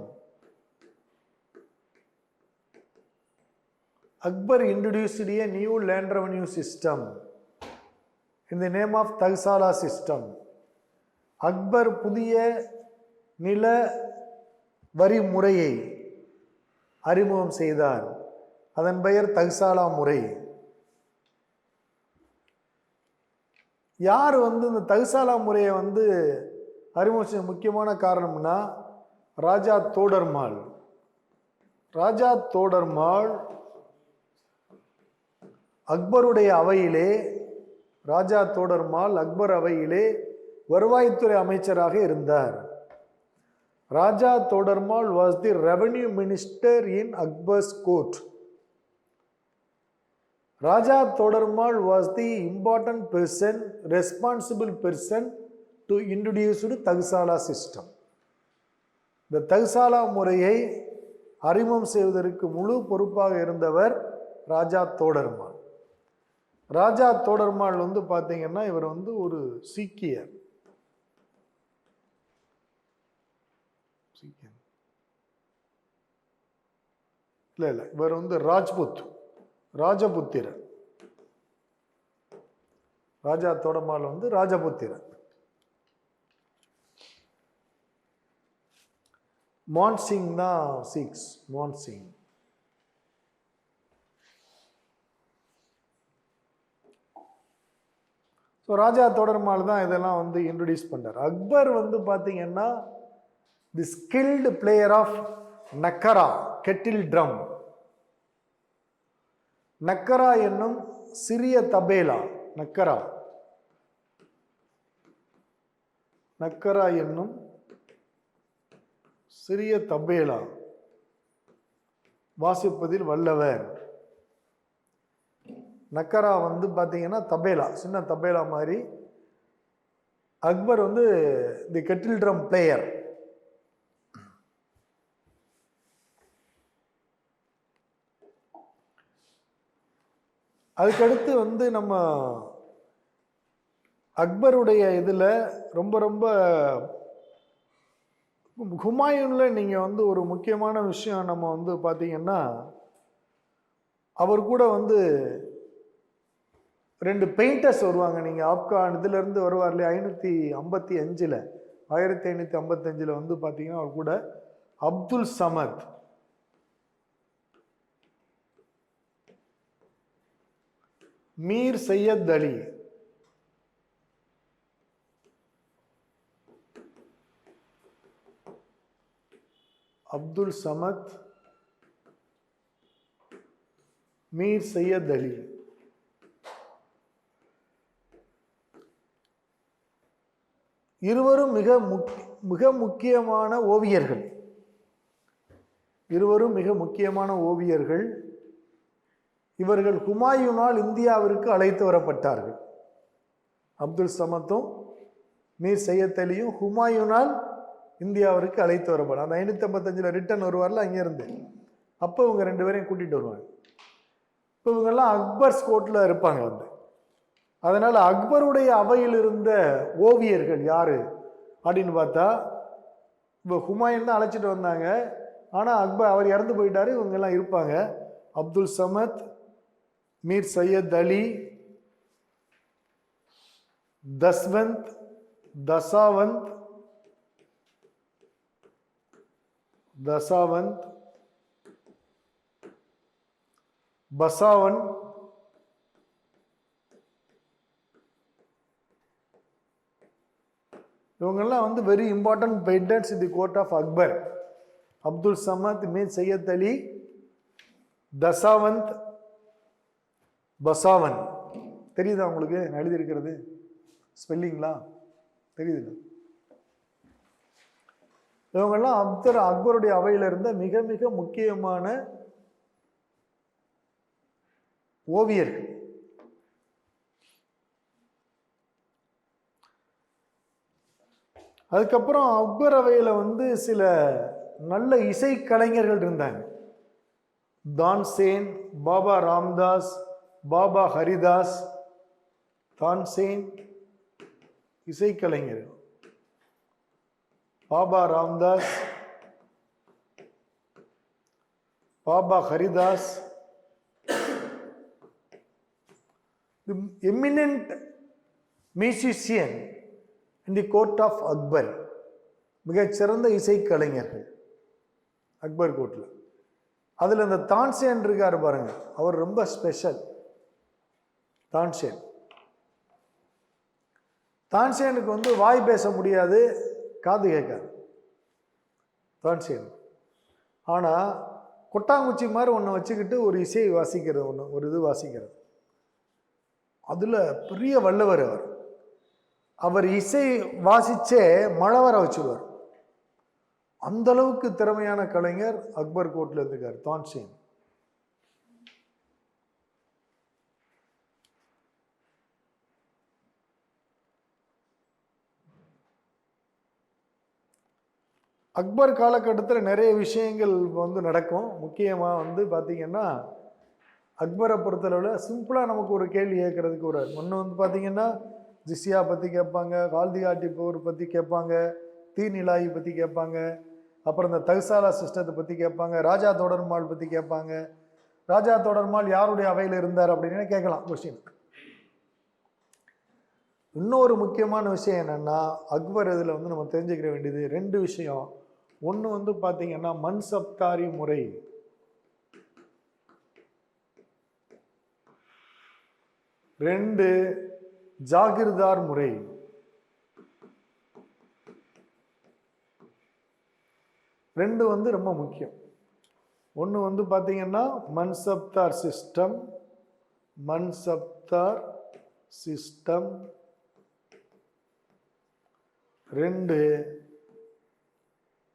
Akbar introduced a new land revenue system in the name of Tagsala system. Akbar புதிய நில வரி முறையை அறிமுகம் செய்தார். அதன் பெயர் தக்சாலா முறை. யார் வந்து இந்த தக்சாலா முறையை வந்து அறிமுக முக்கியமான காரணம்னா ராஜா தோடர்மால். ராஜா தோடர்மால் அக்பருடைய அவையிலே, ராஜா தோடர்மால் அக்பர் அவையிலே வருவாய்த்துறை அமைச்சராக இருந்தார். Raja Todarmal was the revenue minister in Akbar's court. Raja Todarmal was the important person, responsible person to introduced Dahsala system. இந்த தகுசாலா முறையை அறிமுகம் செய்வதற்கு முழு பொறுப்பாக இருந்தவர் ராஜா தோடர்மால். ராஜா தோடர்மால் பார்த்தீங்கன்னா இவர் ஒரு சீக்கியர். இல்லை இவர் ராஜபுத்திரர். ராஜா தோடர்மால் ராஜபுத்திரர். மான்சிங் தான் 6 மான்சிங். ஸோ ராஜா தோடர்மால் தான் இதெல்லாம் இன்ட்ரடியூஸ் பண்ணார். அக்பர் பார்த்தீங்கன்னா the skilled player of naqqara kettle drum. Naqqara என்னும் சிறிய தபேலா, நக்கரா என்னும் சிறிய தபேலா வாசிப்பதில் வல்லவர். நக்கரா பார்த்தீங்கன்னா தபேலா, சின்ன தபேலா மாதிரி. அக்பர் தி கெட்டில் ட்ரம் பிளேயர். அதுக்கடுத்து நம்ம அக்பருடைய இதில் ரொம்ப ரொம்ப ஹுமாயூனில் நீங்கள் ஒரு முக்கியமான விஷயம் நம்ம பார்த்தீங்கன்னா, அவர் கூட 2 பெயிண்டர்ஸ் வருவாங்க. நீங்கள் ஆப்கான் இதிலேருந்து வருவார் இல்லையா, 1555 பார்த்தீங்கன்னா அவர் கூட அப்துல் சமத், மீர் சையத் அலி, அப்துல் சமத், மீர் சையத் அலி, இருவரும் மிக முக்கியமான ஓவியர்கள். இவர்கள் ஹுமாயூனால் இந்தியாவிற்கு அழைத்து வரப்பட்டார்கள். அப்துல் சமத்தும் மீர் சையத் அலியும் ஹுமாயூனால் இந்தியாவிற்கு அழைத்து வரப்பட்டார். அந்த 555 ரிட்டர்ன் வருவார்ல அங்கேருந்து, அப்போ இவங்க 2 பேரையும் கூட்டிகிட்டு வருவாங்க. இப்போ இவங்கெல்லாம் அக்பர்ஸ் கோர்ட்டில் இருப்பாங்க. அதனால் அக்பருடைய அவையில் இருந்த ஓவியர்கள் யார் அப்படின்னு பார்த்தா, இப்போ ஹுமாயூன் தான் அழைச்சிட்டு வந்தாங்க. ஆனால் அவர் இறந்து போயிட்டாரு, இவங்கெல்லாம் இருப்பாங்க. அப்துல் சமத், மீர் சையத் அலி, தஸ்வந்த், தசாவந்த், பசாவன், இவங்கெல்லாம் very important painters in the court of Akbar. Abdul Samad, Mir Sayyid Ali, Dasawanth, Basawan. தெரியுதா உங்களுக்கு எழுதியிருக்கிறது ஸ்பெல்லிங்லாம் தெரியுதுல்ல? இவங்கெல்லாம் அக்பருடைய அவையில் இருந்த மிக மிக முக்கியமான ஓவியர்கள். அதுக்கப்புறம் அக்பர் அவையில் சில நல்ல இசைக்கலைஞர்கள் இருந்தாங்க. தான்சேன், பாபா ராம்தாஸ், பாபா ஹரிதாஸ். தான்சேன் இசைக்கலைஞர்கள், Baba Ramdas, Baba Haridas. The eminent musician in the court of Akbar. மிகச்சிறந்த இசைக்கலைஞர்கள் அக்பர் கோர்ட்டில். அதில் இந்த தான்சேன் இருக்கார் பாருங்க, அவர் ரொம்ப ஸ்பெஷல். தான்சேனுக்கு வாய் பேச முடியாது, காது கேட்காது தான்சேன். ஆனால் கொட்டாங்குச்சி மாதிரி ஒன்று வச்சுக்கிட்டு ஒரு இசையை வாசிக்கிறது, ஒரு இது வாசிக்கிறது, அதில் பெரிய வல்லவர் அவர். அவர் இசை வாசிச்சே மழை வர வச்சுருவார். அந்த அளவுக்கு திறமையான கலைஞர் அக்பர் கோட்ல இருந்திருக்கார் தான்சேன். அக்பர் காலகட்டத்தில் நிறைய விஷயங்கள் நடக்கும். முக்கியமாக பார்த்தீங்கன்னா அக்பரை பொறுத்தளவில் சிம்பிளாக நமக்கு ஒரு கேள்வி கேட்கறதுக்கு ஒரு ஒன்று பார்த்தீங்கன்னா ஜிஸ்யா பற்றி கேட்பாங்க, கால்திகாட்டி போர் பற்றி கேட்பாங்க, தீநிலாயி பற்றி கேட்பாங்க, அப்புறம் இந்த தகுசாலா சிஸ்டத்தை பற்றி கேட்பாங்க, ராஜா தொடர்மாள் பற்றி கேட்பாங்க. ராஜா தொடர்மாள் யாருடைய அவையில் இருந்தார் அப்படின்னு கேட்கலாம் கொஸ்டின். இன்னொரு முக்கியமான விஷயம் என்னென்னா அக்பர் இதில் நம்ம தெரிஞ்சுக்கிற வேண்டியது 2 விஷயம். ஒன்று பார்த்தீங்கன்னா மன்சப்தாரி முறை. 2 ஜாகிர்தார் முறை. 2 ரொம்ப முக்கியம். ஒன்று பார்த்தீங்கன்னா Mansabdar system, Mansabdar system. 2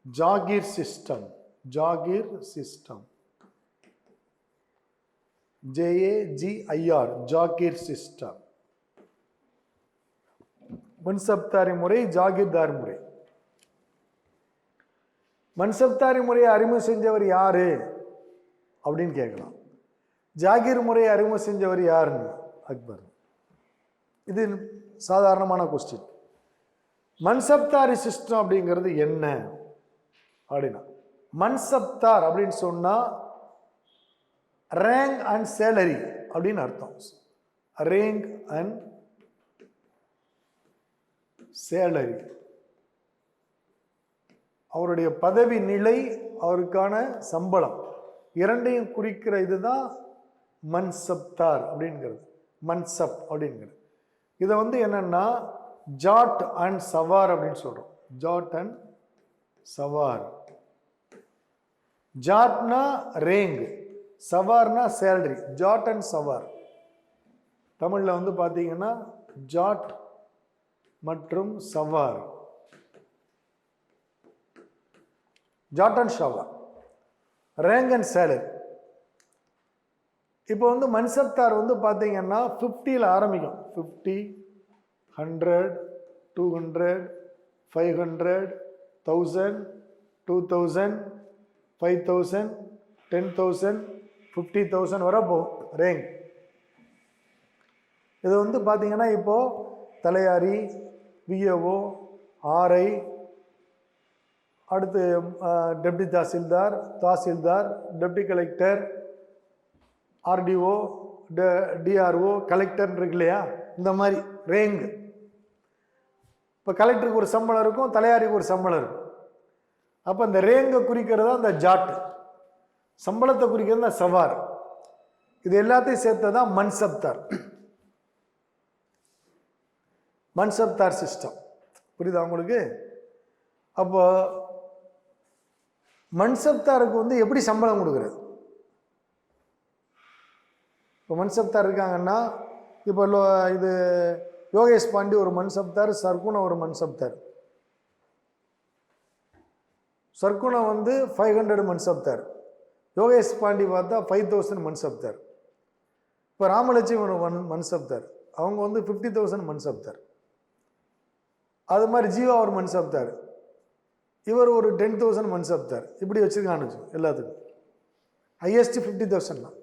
Jagir system, Jagir system, JAGIR, Jagir system. Mansabdari முறை, ஜாகிர்தார் முறை. மன்சப்தாரி முறையை அறிமுகம் செஞ்சவர் யாரு அப்படின்னு கேட்கலாம். ஜாகிர் முறையை அறிமுகம் செஞ்சவர் யாருன்னு அக்பர். இது சாதாரணமான கொஸ்டின். மன்சப்தாரி சிஸ்டம் அப்படிங்கிறது என்ன அப்படின்னா, மன்சப்தார் அப்படின்னு சொன்னா ரேங்க் அண்ட் சேலரி அப்படின்னு அர்த்தம். ரேங்க் அண்ட் சேலரி, அவருடைய பதவி நிலை, அவருக்கான சம்பளம், இரண்டையும் குறிக்கிற இதுதான் மன்சப்தார் அப்படிங்கிறது. மன்சப் அப்படிங்கிறது இதை என்னன்னா ஜாட் அண்ட் சவார் அப்படின்னு சொல்றோம். ஜாட் அண்ட் சவார். ஜாட்னா ரேங்க், சவார்னா சேலரி. ஜாட் அண்ட் சவார். தமிழ்ல பார்த்தீங்கன்னா ஜாட் மற்றும் sawar. Zat and sawar, rank and salary. இப்போ மன்சப்தார் பார்த்தீங்கன்னா 50ல் ஆரம்பிக்கும். 50, 100, 200, 500, 1000, 2000, 5000, 10,000, 50,000 வரை போகும் ரேங்க். இது பார்த்தீங்கன்னா இப்போ தலையாரி, விஏஓ, ஆர்ஐ, அடுத்து deputy tahsildar, tahsildar, deputy collector, RTO, DRO, collector இருக்கு இல்லையா, இந்த மாதிரி ரேங்க். இப்போ கலெக்டருக்கு ஒரு சம்பளம் இருக்கும், தலையாரிக்கு ஒரு சம்பளம் இருக்கும். அப்போ இந்த ரேங்கை குறிக்கிறது அந்த ஜாட், சம்பளத்தை குறிக்கிறது அந்த சவார். இது எல்லாத்தையும் சேர்த்ததான் மன்சப்தார். மன்சப்தார் சிஸ்டம் புரியுதா உங்களுக்கு? அப்போ மன்சப்தாருக்கு எப்படி சம்பளம் கொடுக்குறது? இப்போ மன்சப்தார் இருக்காங்கன்னா, இப்போ இது யோகேஷ் பாண்டி ஒரு மன்சப்தார், சர்க்குணா ஒரு மன்சப்தார். சர்க்குணா 500 மன்சப்தார், யோகேஷ் பாண்டி பார்த்தா 5000 மன்சப்தார். இப்போ ராமலட்சுமி ஒரு மன்சப்தார், அவங்க 50,000 மன்சப்தார். அது மாதிரி ஜீவா ஒரு மன்சப்தார், இவர் ஒரு 10,000 மன்சப்தார். இப்படி வச்சிருக்கான்னு எல்லாத்துக்கும். ஹையஸ்ட் 50,000 தான்.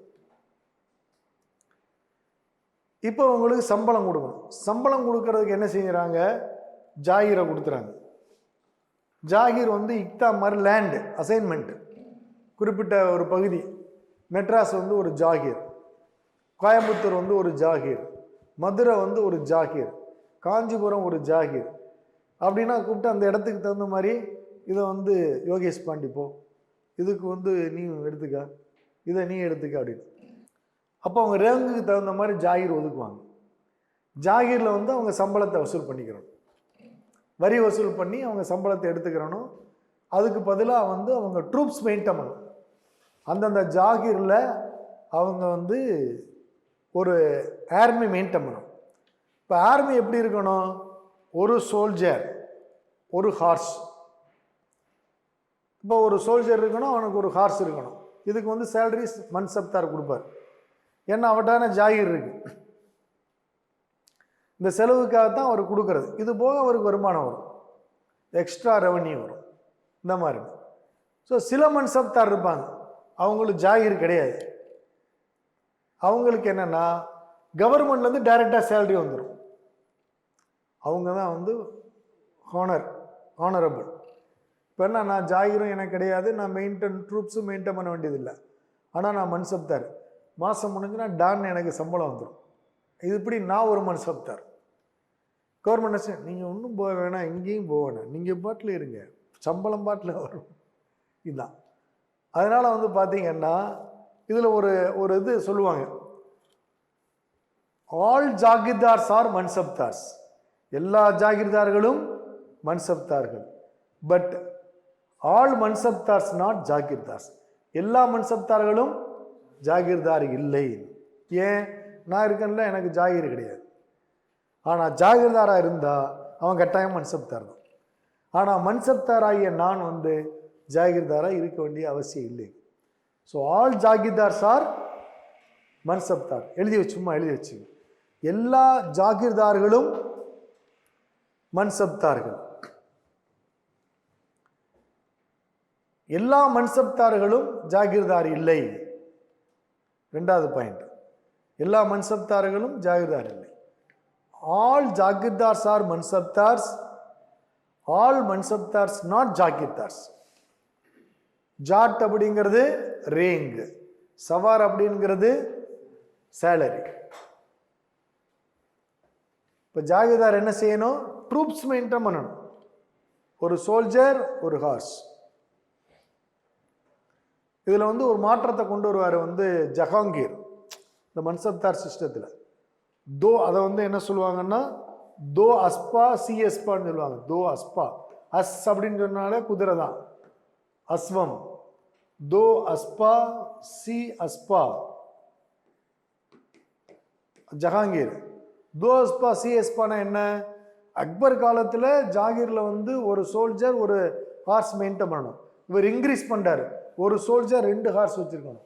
இப்போ உங்களுக்கு சம்பளம் கொடுக்கணும். சம்பளம் கொடுக்கறதுக்கு என்ன செய்யறாங்க? ஜாகிரை கொடுத்துறாங்க. ஜாகிர் இக்தா மாதிரி லேண்டு அசைன்மெண்ட், குறிப்பிட்ட ஒரு பகுதி. மெட்ராஸ் ஒரு ஜாகிர், கோயம்புத்தூர் ஒரு ஜாகிர், மதுரை ஒரு ஜாகிர், காஞ்சிபுரம் ஒரு ஜாகிர். அப்படின்னா கூப்பிட்டு அந்த இடத்துக்கு தகுந்த மாதிரி இதை யோகேஷ் பாண்டி போ, இதுக்கு நீ எடுத்துக்க, இதை நீ எடுத்துக்க அப்படின்னு. அப்போ அவங்க ரேங்குக்கு தகுந்த மாதிரி ஜாகிர் ஒதுக்குவாங்க. ஜாகிரில் அவங்க சம்பளத்தை வசூல் பண்ணிக்கிறோம், வரி வசூல் பண்ணி அவங்க சம்பளத்தை எடுத்துக்கிறணும். அதுக்கு பதிலாக அவங்க ட்ரூப்ஸ் மெயின்டைன் பண்ணணும். அந்தந்த ஜாகிரில் அவங்க ஒரு ஆர்மி மெயின்டைன் பண்ணணும். இப்போ ஆர்மி எப்படி இருக்கணும்? ஒரு சோல்ஜர், ஒரு ஹார்ஸ். இப்போ ஒரு சோல்ஜர் இருக்கணும், அவனுக்கு ஒரு ஹார்ஸ் இருக்கணும். இதுக்கு வந்து சேலரி மன்சப்தார் கொடுப்பார். ஏன்னா அவட்டான ஜாகிர் இருக்கு, இந்த செலவுக்காகத்தான் அவர் கொடுக்கறது. இது போக அவருக்கு வருமானம் வரும், எக்ஸ்ட்ரா ரெவன்யூ வரும், இந்த மாதிரி. ஸோ சில மன்சப்தார் இருப்பாங்க, அவங்களுக்கு ஜாகிர் கிடையாது. அவங்களுக்கு என்னன்னா கவர்மெண்ட்லேருந்து டைரெக்டாக சேலரி வந்துடும். அவங்க தான் வந்து ஹானரபிள். இப்போ என்ன, நான் ஜாகிரும் எனக்கு கிடையாது, நான் ட்ரூப்ஸும் மெயின்டைன் பண்ண வேண்டியதில்லை. ஆனால் நான் மன்சப்தார், மாதம் முடிஞ்சுன்னா டான் எனக்கு சம்பளம் வந்துடும். இது இப்படி நான் ஒரு மன்சப்தார். கவர்மெண்ட் நீங்கள் ஒன்றும் போக வேணாம், எங்கேயும் போக வேணாம், நீங்கள் பாட்டில் இருங்க, சம்பளம் பாட்டில் வரும். இதுதான். அதனால் வந்து பார்த்தீங்கன்னா இதில் ஒரு இது சொல்லுவாங்க, ஆல் ஜாகிர்தார்ஸ் ஆர் மன்சப்தார்ஸ். எல்லா ஜாகிர்தார்களும் மன்சப்தார்கள். But all Mansabdars not Jagirdars. எல்லா மன்சப்தார்களும் ஜாகிர்தார் இல்லை. ஏன், நான் இருக்கேன்ல, எனக்கு ஜாகிர் கிடையாது. ஆனால் ஜாகிர்தாராக இருந்தால் அவன் கட்டாயம் மன்சப்தார் தான். ஆனால் மன்சப்தாராகிய நான் வந்து ஜாகிர்தாராக இருக்க வேண்டிய அவசியம் இல்லை. ஸோ ஆல் ஜாகிர்தார்ஸ் ஆர் மன்சப்தார். சும்மா எழுதி வச்சு, எல்லா ஜாகிர்தார்களும் மன்சப்தார்கள். எல்லா மன்சப்தார்களும் ஜாகிர்தார் இல்லை. ரெண்டாவது பாயிண்ட், எல்லா மன்சப்தார்களும் ஜாகிர்தார் இல்லை. All Jagirdars are Mansabdars, all Mansabdars not Jagirdars. Zat அப்படிங்கிறது ரேங்க், சவார் அப்படிங்கிறது சேலரி. இப்போ ஜாகிர்தார் என்ன செய்யணும், ட்ரூப்ஸ் மெயின்டைன் பண்ணணும். ஒரு சோல்ஜர், ஒரு ஹார்ஸ். இதில் வந்து ஒரு மாற்றத்தை கொண்டு வருவார் வந்து ஜஹாங்கீர், இந்த மன்சப்தார் சிஸ்டத்தில். அதை வந்து என்ன சொல்லுவாங்கன்னா தோ அஸ்பா சி அஸ்பான்னு சொல்லுவாங்க. தோ அஸ்பா, அஸ் அப்படின்னு சொன்னாலே குதிரை தான், அஸ்வம். தோ அஸ்பா சி அஸ்பா. ஜஹாங்கீர் தோ அஸ்பா சி அஸ்பானா என்ன, அக்பர் காலத்தில் ஜாகிரில் வந்து ஒரு சோல்ஜர் ஒரு ஹார்ஸ் மெயின்டைன் பண்ணணும். இவர் இன்க்ரீஸ் பண்ணுறாரு, ஒரு சோல்ஜர் 2 ஹார்ஸ் வச்சுருக்கணும்,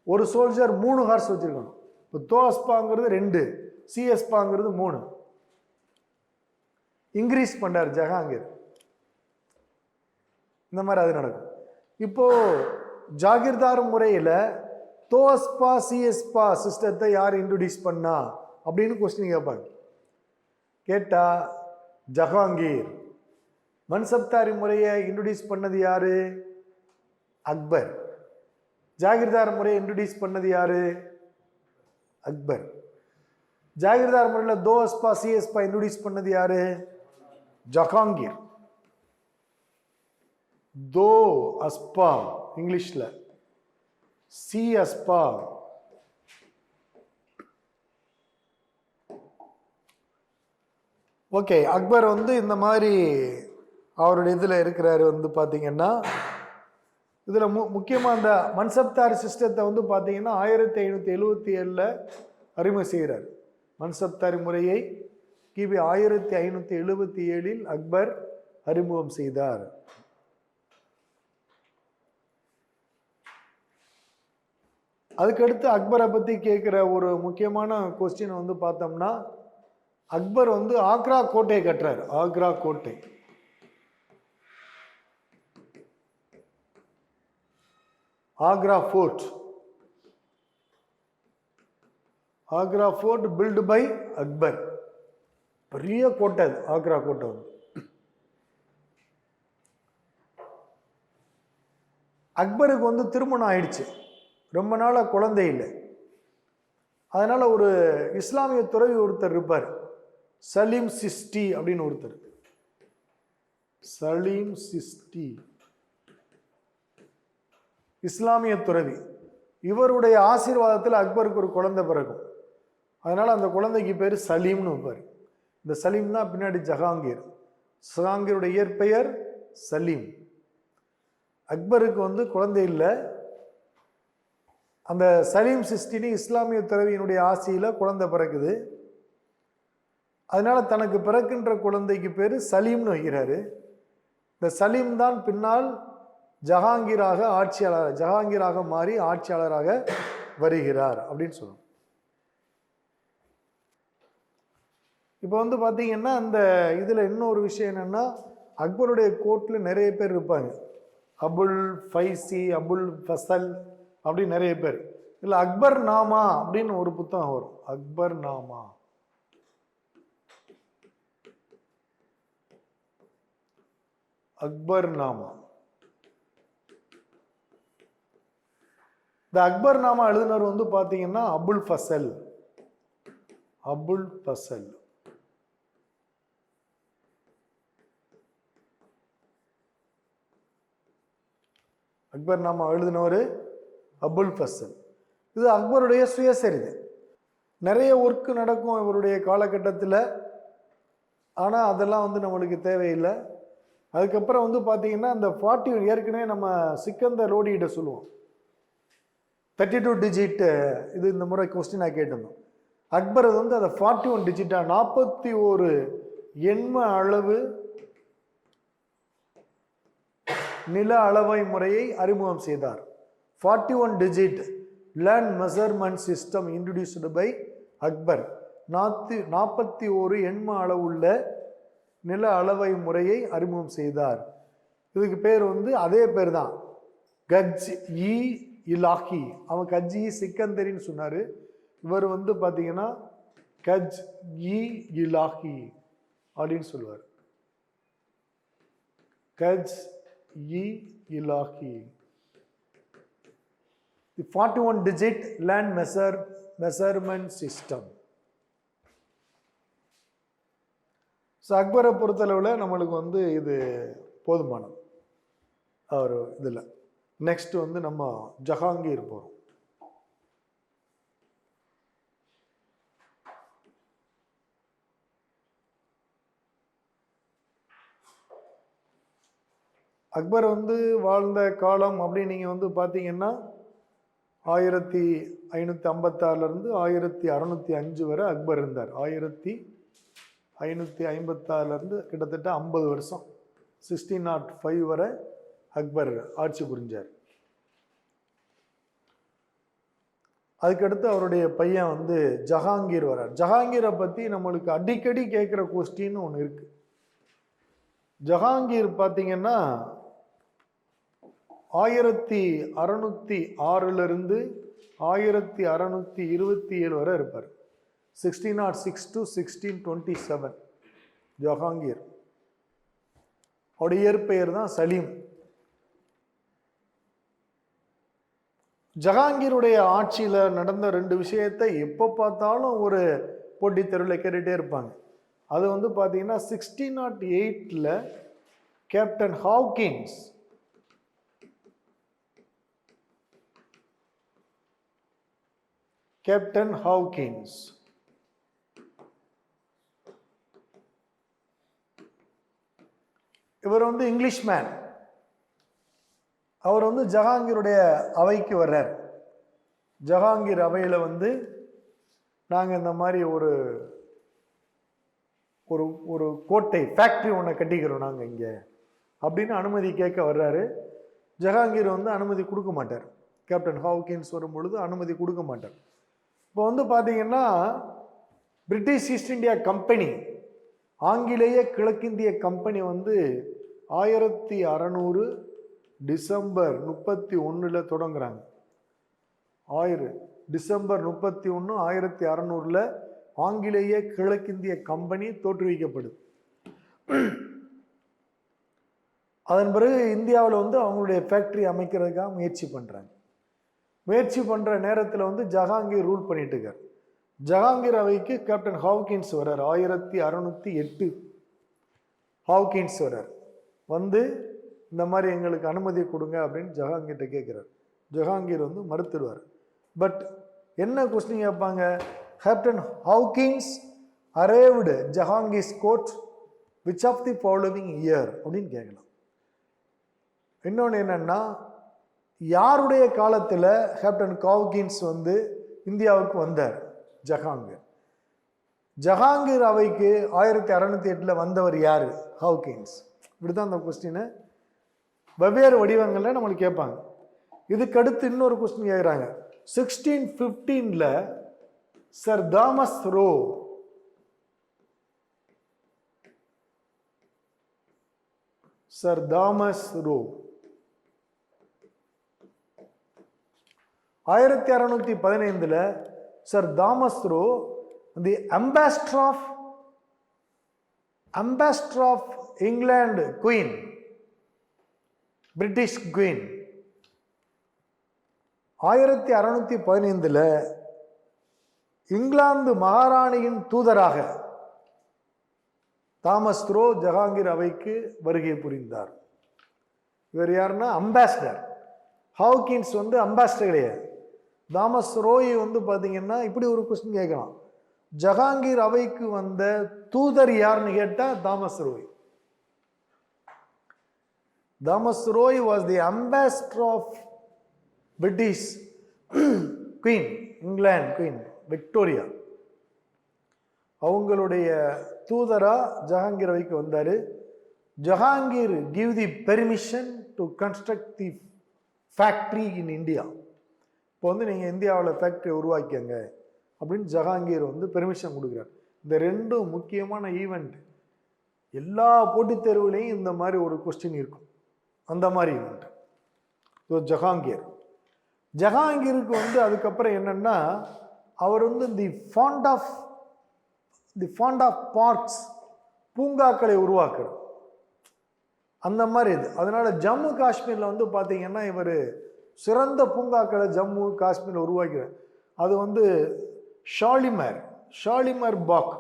ஒரு சோல்ஜர் 3 ஹார்ஸ் வச்சுருக்கணும். இப்போ தோ அஸ்பாங்கிறது 2, சிஎஸ்பாங்கிறது 3. இன்க்ரீஸ் பண்ணுறார் ஜஹாங்கீர். இந்த மாதிரி அது நடக்கும். இப்போது ஜாகிர்தார் முறையில் தோஸ்பா சிஎஸ்பா சிஸ்டத்தை யார் இன்ட்ரடியூஸ் பண்ணா அப்படின்னு கொஸ்டின் கேட்பாங்க. கேட்டால் ஜஹாங்கீர். மன்சப்தாரி முறையை இன்ட்ரடியூஸ் பண்ணது யாரு, அக்பர். ஜாகிர்தார் முறையை இன்ட்ரடியூஸ் பண்ணது யாரு, அக்பர். ஜாகிர்தார் முறையில் தோ அஸ்பா சிஎஸ்பா இன்ட்ரடியூஸ் பண்ணது யாரு, ஜஹாங்கீர். தோ அஸ்பா இங்கிலீஷில், சி அஸ்பா. ஓகே, அக்பர் வந்து இந்த மாதிரி அவருடைய இதில் இருக்கிறாரு. வந்து பார்த்தீங்கன்னா இதில் முக்கியமாக அந்த மன்சப்தார் சிஸ்டத்தை வந்து பார்த்தீங்கன்னா 1577 அறிமுகம் செய்கிறார். மன்சப்தாரி முறையை கிபி 1577 அக்பர் அறிமுகம் செய்தார். அதுக்கடுத்து அக்பரை பற்றி கேட்குற ஒரு முக்கியமான கொஸ்டின் வந்து பார்த்தோம்னா, அக்பர் வந்து ஆக்ரா கோட்டை கட்டுறார். ஆக்ரா கோட்டை, Agra fort. Agra fort built by Akbar. பெரிய கோட்டை அது, ஆக்ரா கோட்டை வந்து. அக்பருக்கு வந்து திருமணம் ஆயிடுச்சு, ரொம்ப நாளாக குழந்தை இல்லை. அதனால ஒரு இஸ்லாமிய துறவி ஒருத்தர் இருப்பார், சலீம் சிஸ்டி அப்படின்னு ஒருத்தர். சலீம் சிஸ்டி இஸ்லாமிய துறவி. இவருடைய ஆசீர்வாதத்தில் அக்பருக்கு ஒரு குழந்தை பிறக்கும். அதனால அந்த குழந்தைக்கு பேர் சலீம்னு வைப்பார். இந்த சலீம் தான் பின்னாடி ஜஹாங்கீர். ஜஹாங்கீருடைய இயற்பெயர் சலீம். அக்பருக்கு வந்து குழந்தை இல்லை. அந்த சலீம் சிஸ்டினி இஸ்லாமிய துறவியினுடைய ஆசையில் குழந்தை பிறக்குது. அதனால தனக்கு பிறக்கின்ற குழந்தைக்கு பேர் சலீம்னு வைக்கிறாரு. இந்த சலீம் தான் பின்னால் ஜஹாங்கீராக மாறி ஆட்சியாளராக வருகிறார் அப்படின்னு சொல்லணும். இப்போ வந்து பார்த்தீங்கன்னா அந்த இதில் இன்னொரு விஷயம் என்னென்னா, அக்பருடைய கோர்ட்டில் நிறைய பேர் இருப்பாங்க. அபுல் ஃபைசி, அபுல் ஃபசல் அப்படின்னு நிறைய பேர். இல்லை அக்பர் நாமா அப்படின்னு ஒரு புத்தகம் வரும். அக்பர் நாமா, அக்பர் நாமா. இந்த அக்பர் நாமா எழுதினவர் வந்து பார்த்தீங்கன்னா அபுல் ஃபசல். அபுல் ஃபசல் அக்பர் நாமா எழுதினவர் அபுல் ஃபசல். இது அக்பருடைய சுயசரிதை. நிறைய ஒர்க்கு நடக்கும் இவருடைய காலகட்டத்தில். ஆனால் அதெல்லாம் வந்து நம்மளுக்கு தேவையில்லை. அதுக்கப்புறம் வந்து பார்த்தீங்கன்னா அந்த 40 ஏற்கனவே நம்ம சிக்கந்தர் லோடிகிட்ட சொல்லுவோம் 32 டிஜிட். இது இந்த முறை கொஸ்டினாக கேட்டிருந்தோம். அக்பர் வந்து அதை 41 டிஜிட்டா 41 எண்ம அளவு நில அளவை முறையை அறிமுகம் செய்தார். 41 digit land measurement system introduced by Akbar. 41 எண்ம அளவுள்ள நில அளவை முறையை அறிமுகம் செய்தார். இதுக்கு பேர் வந்து அதே பேர் தான், கஜ் இ இலாஹி. அவன் கஜ் இ சிக்கந்தரின்னு சொன்னார். இவர் வந்து பார்த்தீங்கன்னா கஜ் இ இலாஹி அப்படின்னு சொல்லுவார். Gaz i Ilahi. 41 digit land measurement system. So அக்பரை பொறுத்தளவில் நம்மளுக்கு வந்து இது போதுமானது அவர் இதில். நெக்ஸ்ட் வந்து நம்ம ஜஹாங்கீர் போகிறோம். அக்பர் வந்து வாழ்ந்த காலம் அப்படின்னு நீங்கள் வந்து பார்த்தீங்கன்னா 1556 1605 வரை அக்பர் இருந்தார். 1556 கிட்டத்தட்ட 50 வருஷம், 1605 வரை அக்பர் ஆட்சி புரிஞ்சார். அதுக்கடுத்து அவருடைய பையன் வந்து ஜஹாங்கீர் வரார். ஜஹாங்கீரை பற்றி நம்மளுக்கு அடிக்கடி கேட்குற கொஸ்டின்னு ஒன்று இருக்கு. ஜஹாங்கீர் பார்த்தீங்கன்னா 1606 1627 வரை இருப்பார். 1606 to 1627 ஜஹாங்கீர். அவருடைய இயற்பெயர் தான் சலீம். ஜஹாங்கீருடைய ஆட்சியில் நடந்த 2 விஷயத்தை எப்போ பார்த்தாலும் ஒரு போட்டித் தெருவில் கேட்டுகிட்டே இருப்பாங்க. அது வந்து பார்த்தீங்கன்னா 1608 கேப்டன் ஹாவ்கின்ஸ் இவர் வந்து இங்கிலீஷ் மேன். அவர் வந்து ஜஹாங்கீருடைய அவைக்கு வர்றார். ஜஹாங்கீர் அவையில் வந்து நாங்கள் இந்த மாதிரி ஒரு ஒரு கோட்டை ஃபேக்ட்ரி ஒன்று கட்டிக்கிறோம் நாங்கள் இங்கே அப்படின்னு அனுமதி கேட்க வர்றாரு. ஜஹாங்கீர் வந்து அனுமதி கொடுக்க மாட்டார். கேப்டன் ஹாவ்கின்ஸ் வரும் பொழுது அனுமதி கொடுக்க மாட்டார். இப்போ வந்து பார்த்தீங்கன்னா பிரிட்டிஷ் ஈஸ்ட் இந்தியா கம்பெனி, ஆங்கிலேய கிழக்கிந்திய கம்பெனி வந்து 1600 டிசம்பர் 31 தொடங்குறாங்க. டிசம்பர் 31 1600 ஆங்கிலேய கிழக்கிந்திய கம்பெனி தோற்றுவிக்கப்படுது. அதன் பிறகு இந்தியாவில் வந்து அவங்களுடைய ஃபேக்ட்ரி அமைக்கிறதுக்காக முயற்சி பண்ணுறாங்க. முயற்சி பண்ணுற நேரத்தில் வந்து ஜஹாங்கீர் ரூல் பண்ணிட்டு இருக்கார். ஜஹாங்கீர் அவைக்கு கேப்டன் ஹாவ்கின்ஸ் வர்றார். 1608 ஹாவ்கின்ஸ் வர்றார். வந்து இந்த மாதிரி எங்களுக்கு அனுமதி கொடுங்க அப்படின்னு ஜஹாங்கீர்கிட்ட கேட்குறார். ஜஹாங்கீர் வந்து மறுத்துடுவார். பட் என்ன கொஸ்டின் கேட்பாங்க, captain Hawkins arrived Jahangir's court which of the following year அப்படின்னு கேட்கலாம். இன்னொன்று என்னன்னா, யாருடைய காலத்தில் கேப்டன் ஹாவ்கின்ஸ் வந்து இந்தியாவுக்கு வந்தார்? ஜஹாங்கீர். ஜஹாங்கீர் அவைக்கு 1608 வந்தவர் யாரு? ஹாக்கின்ஸ். இப்படிதான் அந்த கொஸ்டின் வெவ்வேறு வடிவங்கள்ல நம்மளுக்கு கேட்பாங்க. இதுக்கு அடுத்து இன்னொரு கொஸ்டின் கேட்குறாங்க. 1615 sir Thomas Roe sir Thomas Roe 1615 sir Thomas Roe the ambassador of England Queen, British queen, 1615 England மகாராணியின் தூதராக தாமஸ் ரோ ஜஹாங்கீர் அவைக்கு வருகை புரிந்தார். இவர் யாருன்னா அம்பாசிடர். ஹாக்கின்ஸ் அம்பாசிடர் கிடையாது. தாமஸ் ரோயை பார்த்தீங்கன்னா இப்படி ஒரு கொஸ்டின் கேட்கலாம். ஜஹாங்கீர் அவைக்கு வந்த தூதர் யாருன்னு கேட்டா Thomas Roe. Thomas Roe was the ambassador of British queen, England queen Victoria. அவங்களுடைய தூதரா ஜஹாங்கீர் அவைக்கு வந்தாரு. Jahangir give the permission to construct the factory in India. இப்போ நீங்கள் இந்தியாவில் ஃபேக்டரி உருவாக்கிங்க அப்படின்னு ஜஹாங்கீர் பெர்மிஷன் கொடுக்குறார். இந்த ரெண்டும் முக்கியமான ஈவெண்ட். எல்லா போட்டித் தேர்வுலையும் இந்த மாதிரி ஒரு கொஸ்டின் இருக்கும். அந்த மாதிரி ஈவெண்ட். ஸோ ஜஹாங்கீருக்கு அதுக்கப்புறம் என்னன்னா, அவர் தி ஃபாண்ட் ஆஃப் பார்க்ஸ், பூங்காக்களை உருவாக்குறார். அந்த மாதிரி இது. அதனால ஜம்மு காஷ்மீரில் பார்த்தீங்கன்னா இவர் சிறந்த பூங்காக்களை ஜம்மு காஷ்மீரில் உருவாக்கிறார். அது ஷாலிமர் பாக்,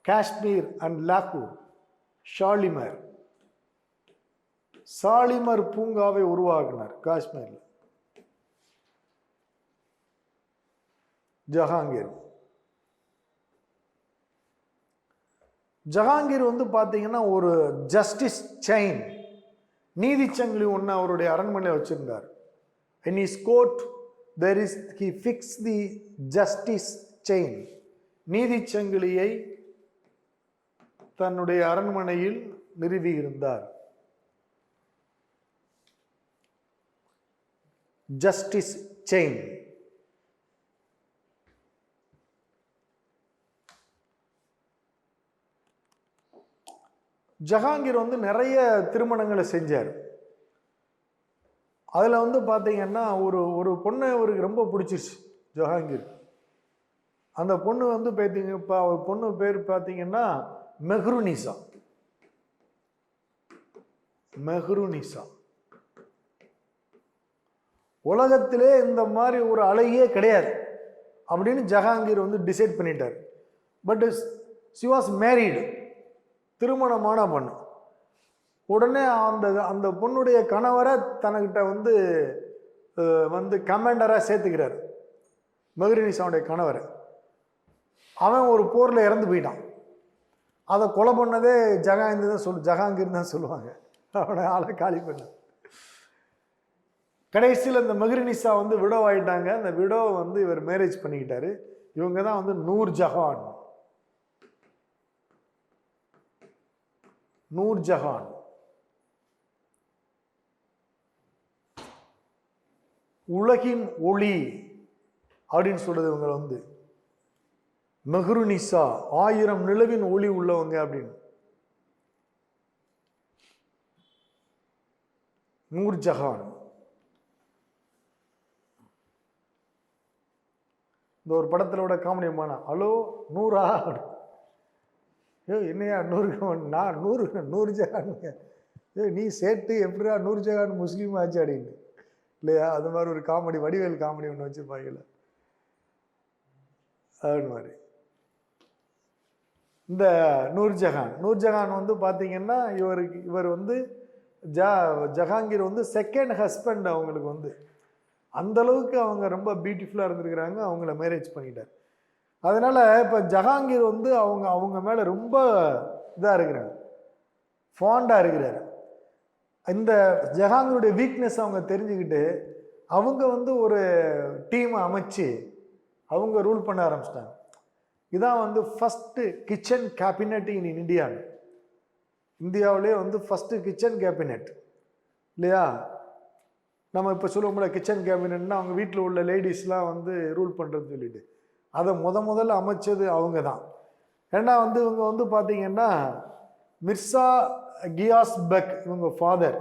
காஷ்மீர் அண்ட் லாகூர். ஷாலிமர் பூங்காவை உருவாக்கினார் காஷ்மீரில் ஜஹாங்கீர் பார்த்தீங்கன்னா ஒரு ஜஸ்டிஸ் செயின், நீதிச்சங்கிலி ஒன்று அவருடைய அரண்மனையில் வச்சிருந்தார். In his court he fixed the justice chain. நீதிச்சங்கிலியை தன்னுடைய அரண்மனையில் நிறுவி இருந்தார். Justice chain. ஜஹாங்கீர் நிறைய திருமணங்களை செஞ்சார். அதில் பார்த்தீங்கன்னா ஒரு பொண்ணை அவருக்கு ரொம்ப பிடிச்சிருச்சு ஜஹாங்கீர். அந்த பொண்ணு பொண்ணு பேர் பார்த்தீங்கன்னா மெஹ்ருநிசா. உலகத்திலே இந்த மாதிரி ஒரு அழகியே கிடையாது அப்படின்னு ஜஹாங்கீர் டிசைட் பண்ணிட்டார். பட் she was married, திருமணமான பொண்ணு. உடனே அந்த பொண்ணுடைய கணவரை தனக்கிட்ட கமாண்டராக சேர்த்துக்கிறார். மெஹ்ருநிசாவுடைய கணவரை. அவன் ஒரு போரில் இறந்து போயிட்டான். அதை கொலை பண்ணதே ஜஹாங்கீர் தான் சொல்லுவாங்க. அவனை ஆளை காலி பண்ண. கடைசியில் இந்த மெஹ்ருநிசா விடோ ஆயிட்டாங்க. அந்த விடோவை இவர் மேரேஜ் பண்ணிக்கிட்டாரு. இவங்க தான் நூர்ஜஹான். உலகின் ஒளி அப்படின்னு சொல்றது இவங்க மெஹ்ருநிசா 1000 நிலவின் ஒளி உள்ளவங்க அப்படின்னு. நூர்ஜஹான். இந்த ஒரு படத்துல காமெடியமான ஹலோ நூறா, என்னையா நூர்ஜஹான், நீ சேட்டு எப்படியா நூர்ஜஹான் முஸ்லீம் ஆச்சு அப்படின்னு இல்லையா? அது மாதிரி ஒரு காமெடி, வடிவேல் காமெடி ஒன்று வச்சிருப்பாங்கல்ல, அது மாதிரி. இந்த நூர்ஜஹான் பார்த்தீங்கன்னா இவர் ஜஹாங்கீர் செகண்ட் ஹஸ்பண்ட் அவங்களுக்கு அந்த அளவுக்கு அவங்க ரொம்ப பியூட்டிஃபுல்லாக இருந்திருக்கிறாங்க. அவங்கள மேரேஜ் பண்ணிட்டார். அதனால இப்போ ஜஹாங்கீர் அவங்க மேலே ரொம்ப இதாக இருக்கிறாங்க, ஃபாண்டாக இருக்கிறாரு. இந்த ஜஹாங்கீருடைய வீக்னஸ் அவங்க தெரிஞ்சுக்கிட்டு அவங்க ஒரு டீமை அமைச்சு அவங்க ரூல் பண்ண ஆரம்பிச்சிட்டாங்க. இதான் வந்து first kitchen cabinet in India. இந்தியாவிலே வந்து ஃபஸ்ட்டு கிச்சன் கேபினட் இல்லையா? நம்ம இப்போ சொல்லுவோம்ல கிச்சன் கேபினட்னா அவங்க வீட்டில் உள்ள லேடிஸ்லாம் வந்து ரூல் பண்ணுறதுன்னு சொல்லிட்டு, அதை முதல்ல அமைச்சது அவங்க தான். ஏன்னா வந்து இவங்க வந்து பார்த்தீங்கன்னா மிர்சா கியாஸ் பெக், இவங்க ஃபாதர்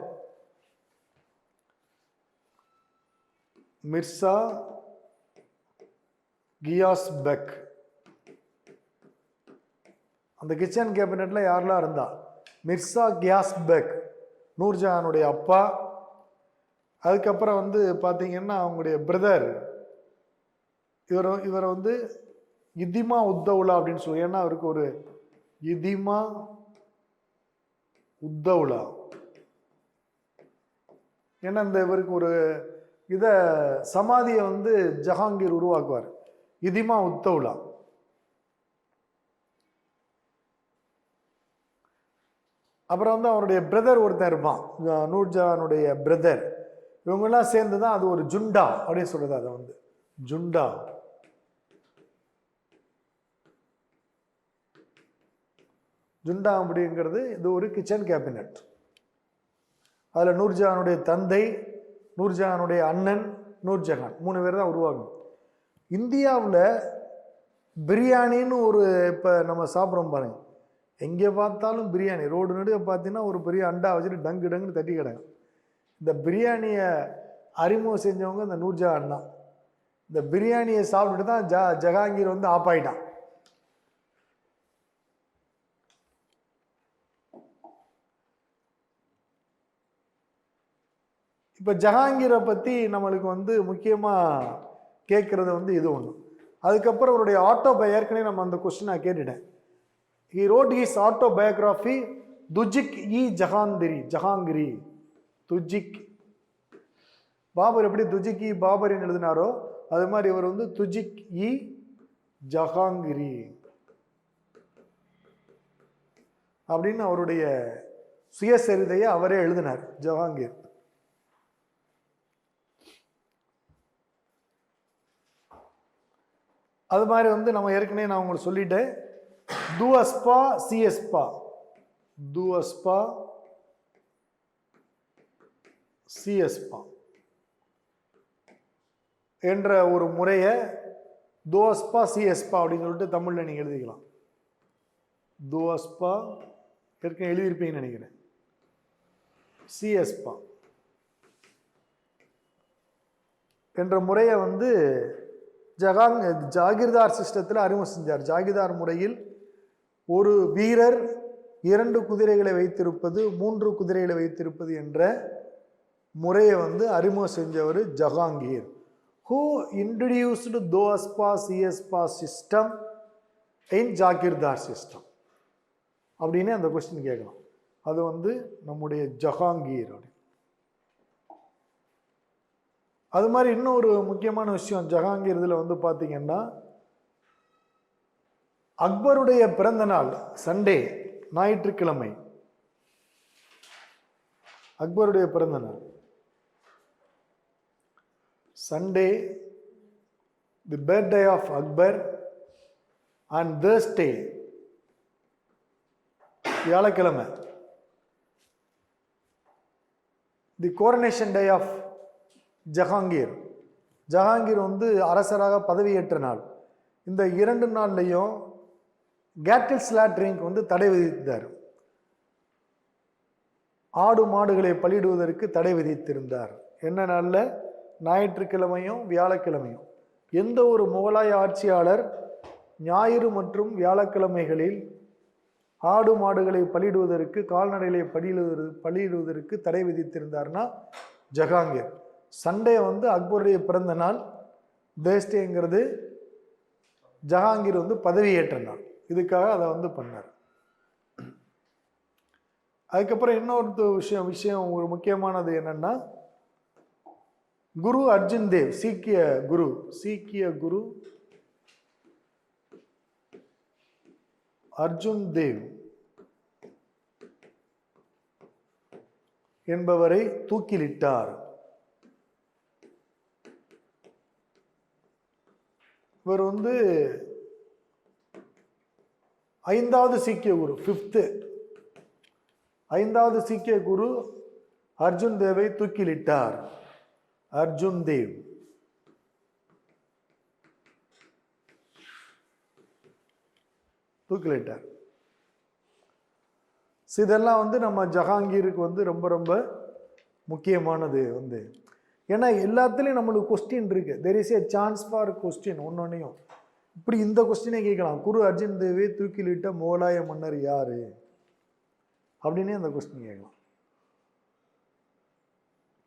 மிர்சா கியாஸ் பெக். அந்த கிச்சன் கேபினட்ல யாரெல்லாம் இருந்தா? மிர்சா கியாஸ் பெக் நூர்ஜஹானுடைய அப்பா. அதுக்கப்புறம் வந்து பார்த்தீங்கன்னா அவங்களுடைய பிரதர் இவரை வந்து இதிமா உத்தவுலா அப்படின்னு சொல்லி, ஏன்னா அவருக்கு ஒரு இதிமா உத்தவுலா, ஏன்னா இந்த இவருக்கு ஒரு இதை சமாதியை வந்து ஜஹாங்கீர் உருவாக்குவார், இதிமா உத்தவுலா. அப்புறம் வந்து அவருடைய பிரதர் ஒருத்தன் இருப்பான், நூர்ஜஹானுடைய பிரதர். இவங்கெல்லாம் சேர்ந்து தான் அது ஒரு ஜுண்டா அப்படின்னு சொல்றது. அதை வந்து ஜுண்டா. ஜுண்டா அப்படிங்கிறது இது ஒரு கிச்சன் கேபினட். அதில் நூர்ஜஹானுடைய தந்தை, நூர்ஜஹானுடைய அண்ணன் நூர்ஜஹான், 3 பேர் தான் உருவாகும். இந்தியாவில் பிரியாணின்னு ஒரு இப்போ நம்ம சாப்பிட்றோம் பாருங்க, எங்கே பார்த்தாலும் பிரியாணி. ரோடு நடுவே பார்த்தீங்கன்னா ஒரு பெரிய அண்டா வச்சுட்டு டங்கு டங்குன்னு தட்டி கிடக்கும். இந்த பிரியாணியை அறிமுகம் செஞ்சவங்க இந்த நூர்ஜஹான் தான். இந்த பிரியாணியை சாப்பிட்டுட்டு தான் ஜஹாங்கீர் வந்து ஆஃப் ஆயிட்டான். இப்போ ஜஹாங்கீரை பற்றி நம்மளுக்கு வந்து முக்கியமாக கேட்குறது வந்து இது ஒன்று. அதுக்கப்புறம் அவருடைய ஏற்கனவே நம்ம அந்த கொஸ்டின் நான் கேட்டுட்டேன். ஹி ரோட் ஹிஸ் ஆட்டோபயோகிராஃபி துஜிக் இ ஜஹாங்கிரி. துஜிக், பாபர் எப்படி துஜிக் இ பாபரின்னு எழுதினாரோ அது மாதிரி இவர் வந்து துஜிக் இ ஜஹாங்கிரி அப்படின்னு அவருடைய சுயசரிதையை அவரே எழுதினார் ஜஹாங்கீர். அது மாதிரி வந்து நம்ம ஏற்கனவே நான் உங்களுக்கு சொல்லிட்டேன், துஅஸ்பா சிஎஸ்பா, துஅஸ்பா சிஎஸ்பா என்ற ஒரு முறையை துஅஸ்பா சிஎஸ்பா அப்படின்னு சொல்லிட்டு தமிழில் நீங்கள் எழுதிக்கலாம். துஅஸ்பா ஏற்கனவே எழுதியிருப்பீங்கன்னு நினைக்கிறேன். சிஎஸ்பா என்ற முறையை வந்து ஜாகிர்தார் சிஸ்டத்தில் அறிமுகம் செஞ்சார். ஜாகிர்தார் முறையில் ஒரு வீரர் 2 குதிரைகளை வைத்திருப்பது, 3 குதிரைகளை வைத்திருப்பது என்ற முறையை வந்து அறிமுகம் செஞ்சவர் Jahangir. Who introduced du-aspa sih-aspa system in Jagirdar system அப்படின்னு அந்த கொஸ்டின் கேட்கலாம். அது வந்து நம்முடைய ஜஹாங்கீர். அது மாதிரி இன்னொரு முக்கியமான விஷயம் ஜஹாங்கீர் இதில் வந்து பார்த்தீங்கன்னா, அக்பருடைய பிறந்த நாள் சண்டே, ஞாயிற்றுக்கிழமை, அக்பருடைய பிறந்த நாள் Sunday, the birthday of Akbar, and Thursday வியாழக்கிழமை, the coronation day of Jahangir. Jahangir வந்து அரசராக பதவியேற்ற நாள். இந்த 2 நாள்லையும் கேட்டில் ஸ்லாட்டரிங்க்கு வந்து தடை விதித்தார். ஆடு மாடுகளை பலியிடுவதற்கு தடை விதித்திருந்தார். என்ன நாளில்? ஞாயிற்றுக்கிழமையும் வியாழக்கிழமையும். எந்த ஒரு முகலாய ஆட்சியாளர் ஞாயிறு மற்றும் வியாழக்கிழமைகளில் ஆடு மாடுகளை பலியிடுவதற்கு, கால்நடைகளை பலியிடுவதற்கு தடை விதித்திருந்தார்னா ஜஹாங்கீர். சண்டே வந்து அக்பருடைய பிறந்த நாள், தேர்ஸ்டேங்கிறது ஜஹாங்கீர் வந்து பதவியேற்ற நாள். இதுக்காக அதை வந்து பண்ணார். அதுக்கப்புறம் இன்னொரு விஷயம் ஒரு முக்கியமானது என்னன்னா, குரு அர்ஜுன் தேவ், சீக்கிய குரு அர்ஜுன் தேவ் என்பவரை தூக்கிலிட்டார். இவர் வந்து ஐந்தாவது சீக்கிய குரு, 5th, ஐந்தாவது சீக்கிய குரு அர்ஜுன் தேவை தூக்கிலிட்டார். அர்ஜுன் தேவ். தூக்கிலிட்டார். இதெல்லாம் வந்து நம்ம ஜஹாங்கீருக்கு வந்து ரொம்ப ரொம்ப முக்கியமானது வந்து. ஏன்னா எல்லாத்துலேயும் நம்மளுக்கு கொஸ்டின் இருக்கு. There is a chance for question. ஒன்னொன்னையும் இப்படி இந்த கொஸ்டினை கேட்கலாம். குரு அர்ஜுன் தேவை தூக்கிலிட்ட முகலாய மன்னர் யாரு அப்படின்னே அந்த கொஸ்டின் கேட்கலாம்.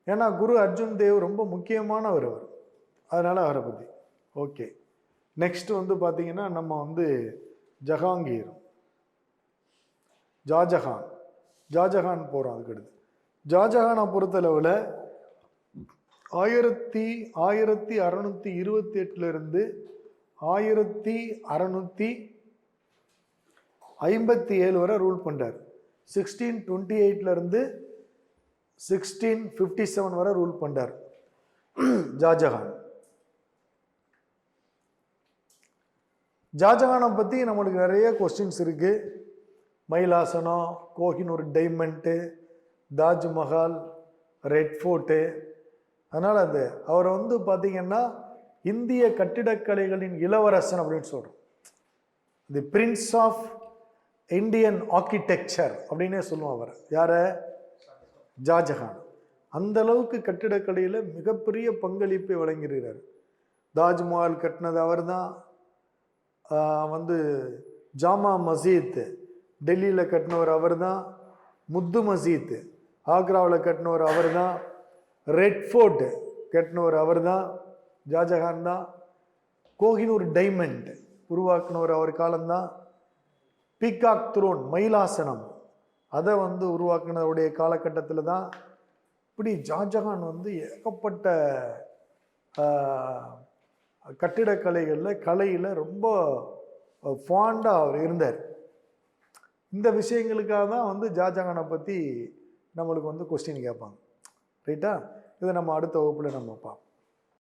ஏன்னா குரு அர்ஜுன் தேவ் ரொம்ப முக்கியமானவர் அவர். அதனால அவரை பற்றி. ஓகே, நெக்ஸ்ட் வந்து பார்த்தீங்கன்னா நம்ம வந்து ஜஹாங்கீர், ஷாஜஹான். ஷாஜஹான் போகிறோம். அதுக்கடுத்து ஷாஜஹானை பொறுத்தளவில் 1628 இருந்து 1657 வரை ரூல் பண்ணார். 1628 இருந்து 1657 வரை ரூல் பண்ணார் ஷாஜஹான். ஷாஜஹானை பற்றி நம்மளுக்கு நிறைய கொஸ்டின்ஸ் இருக்கு. மைலாசனம், Kohinoor diamond, Taj Mahal, red fort. அதனால் அவரை வந்து பார்த்தீங்கன்னா இந்திய கட்டிடக்கலைகளின் இளவரசன் அப்படின்னு சொல்கிறோம். The prince of Indian architecture அப்படின்னே சொல்லுவோம் அவரை. யார? ஷாஜஹான். அந்த அளவுக்கு கட்டிடக்கலையில் மிகப்பெரிய பங்களிப்பை வழங்கியிருக்கிறார். தாஜ்மஹால் கட்டினது அவர் தான். வந்து ஜாமா மஸ்ஜித் டெல்லியில் கட்டினவர் அவர் தான். முத்து மஸ்ஜித் ஆக்ராவில் கட்டினவர் அவர் தான். ரெட் ஃபோர்ட் கட்டினவர் அவர் தான், ஷாஜஹான் தான். கோஹினூர் டைமண்ட் உருவாக்கினவர் அவர் காலம்தான். பீகாக் த்ரோன் மயிலாசனம் அதை வந்து உருவாக்கினவுடைய காலகட்டத்தில் தான். இப்படி ஷாஜஹான் வந்து ஏகப்பட்ட கட்டிடக்கலைகளில் கலையில் ரொம்ப ஃபாண்டாக அவர் இருந்தார். இந்த விஷயங்களுக்காக தான் வந்து ஷாஜஹானை பற்றி நம்மளுக்கு வந்து கொஸ்டின் கேட்பாங்க. ரைட்டா? இதை நம்ம அடுத்த வகுப்பில் நம்ம பார்ப்போம்.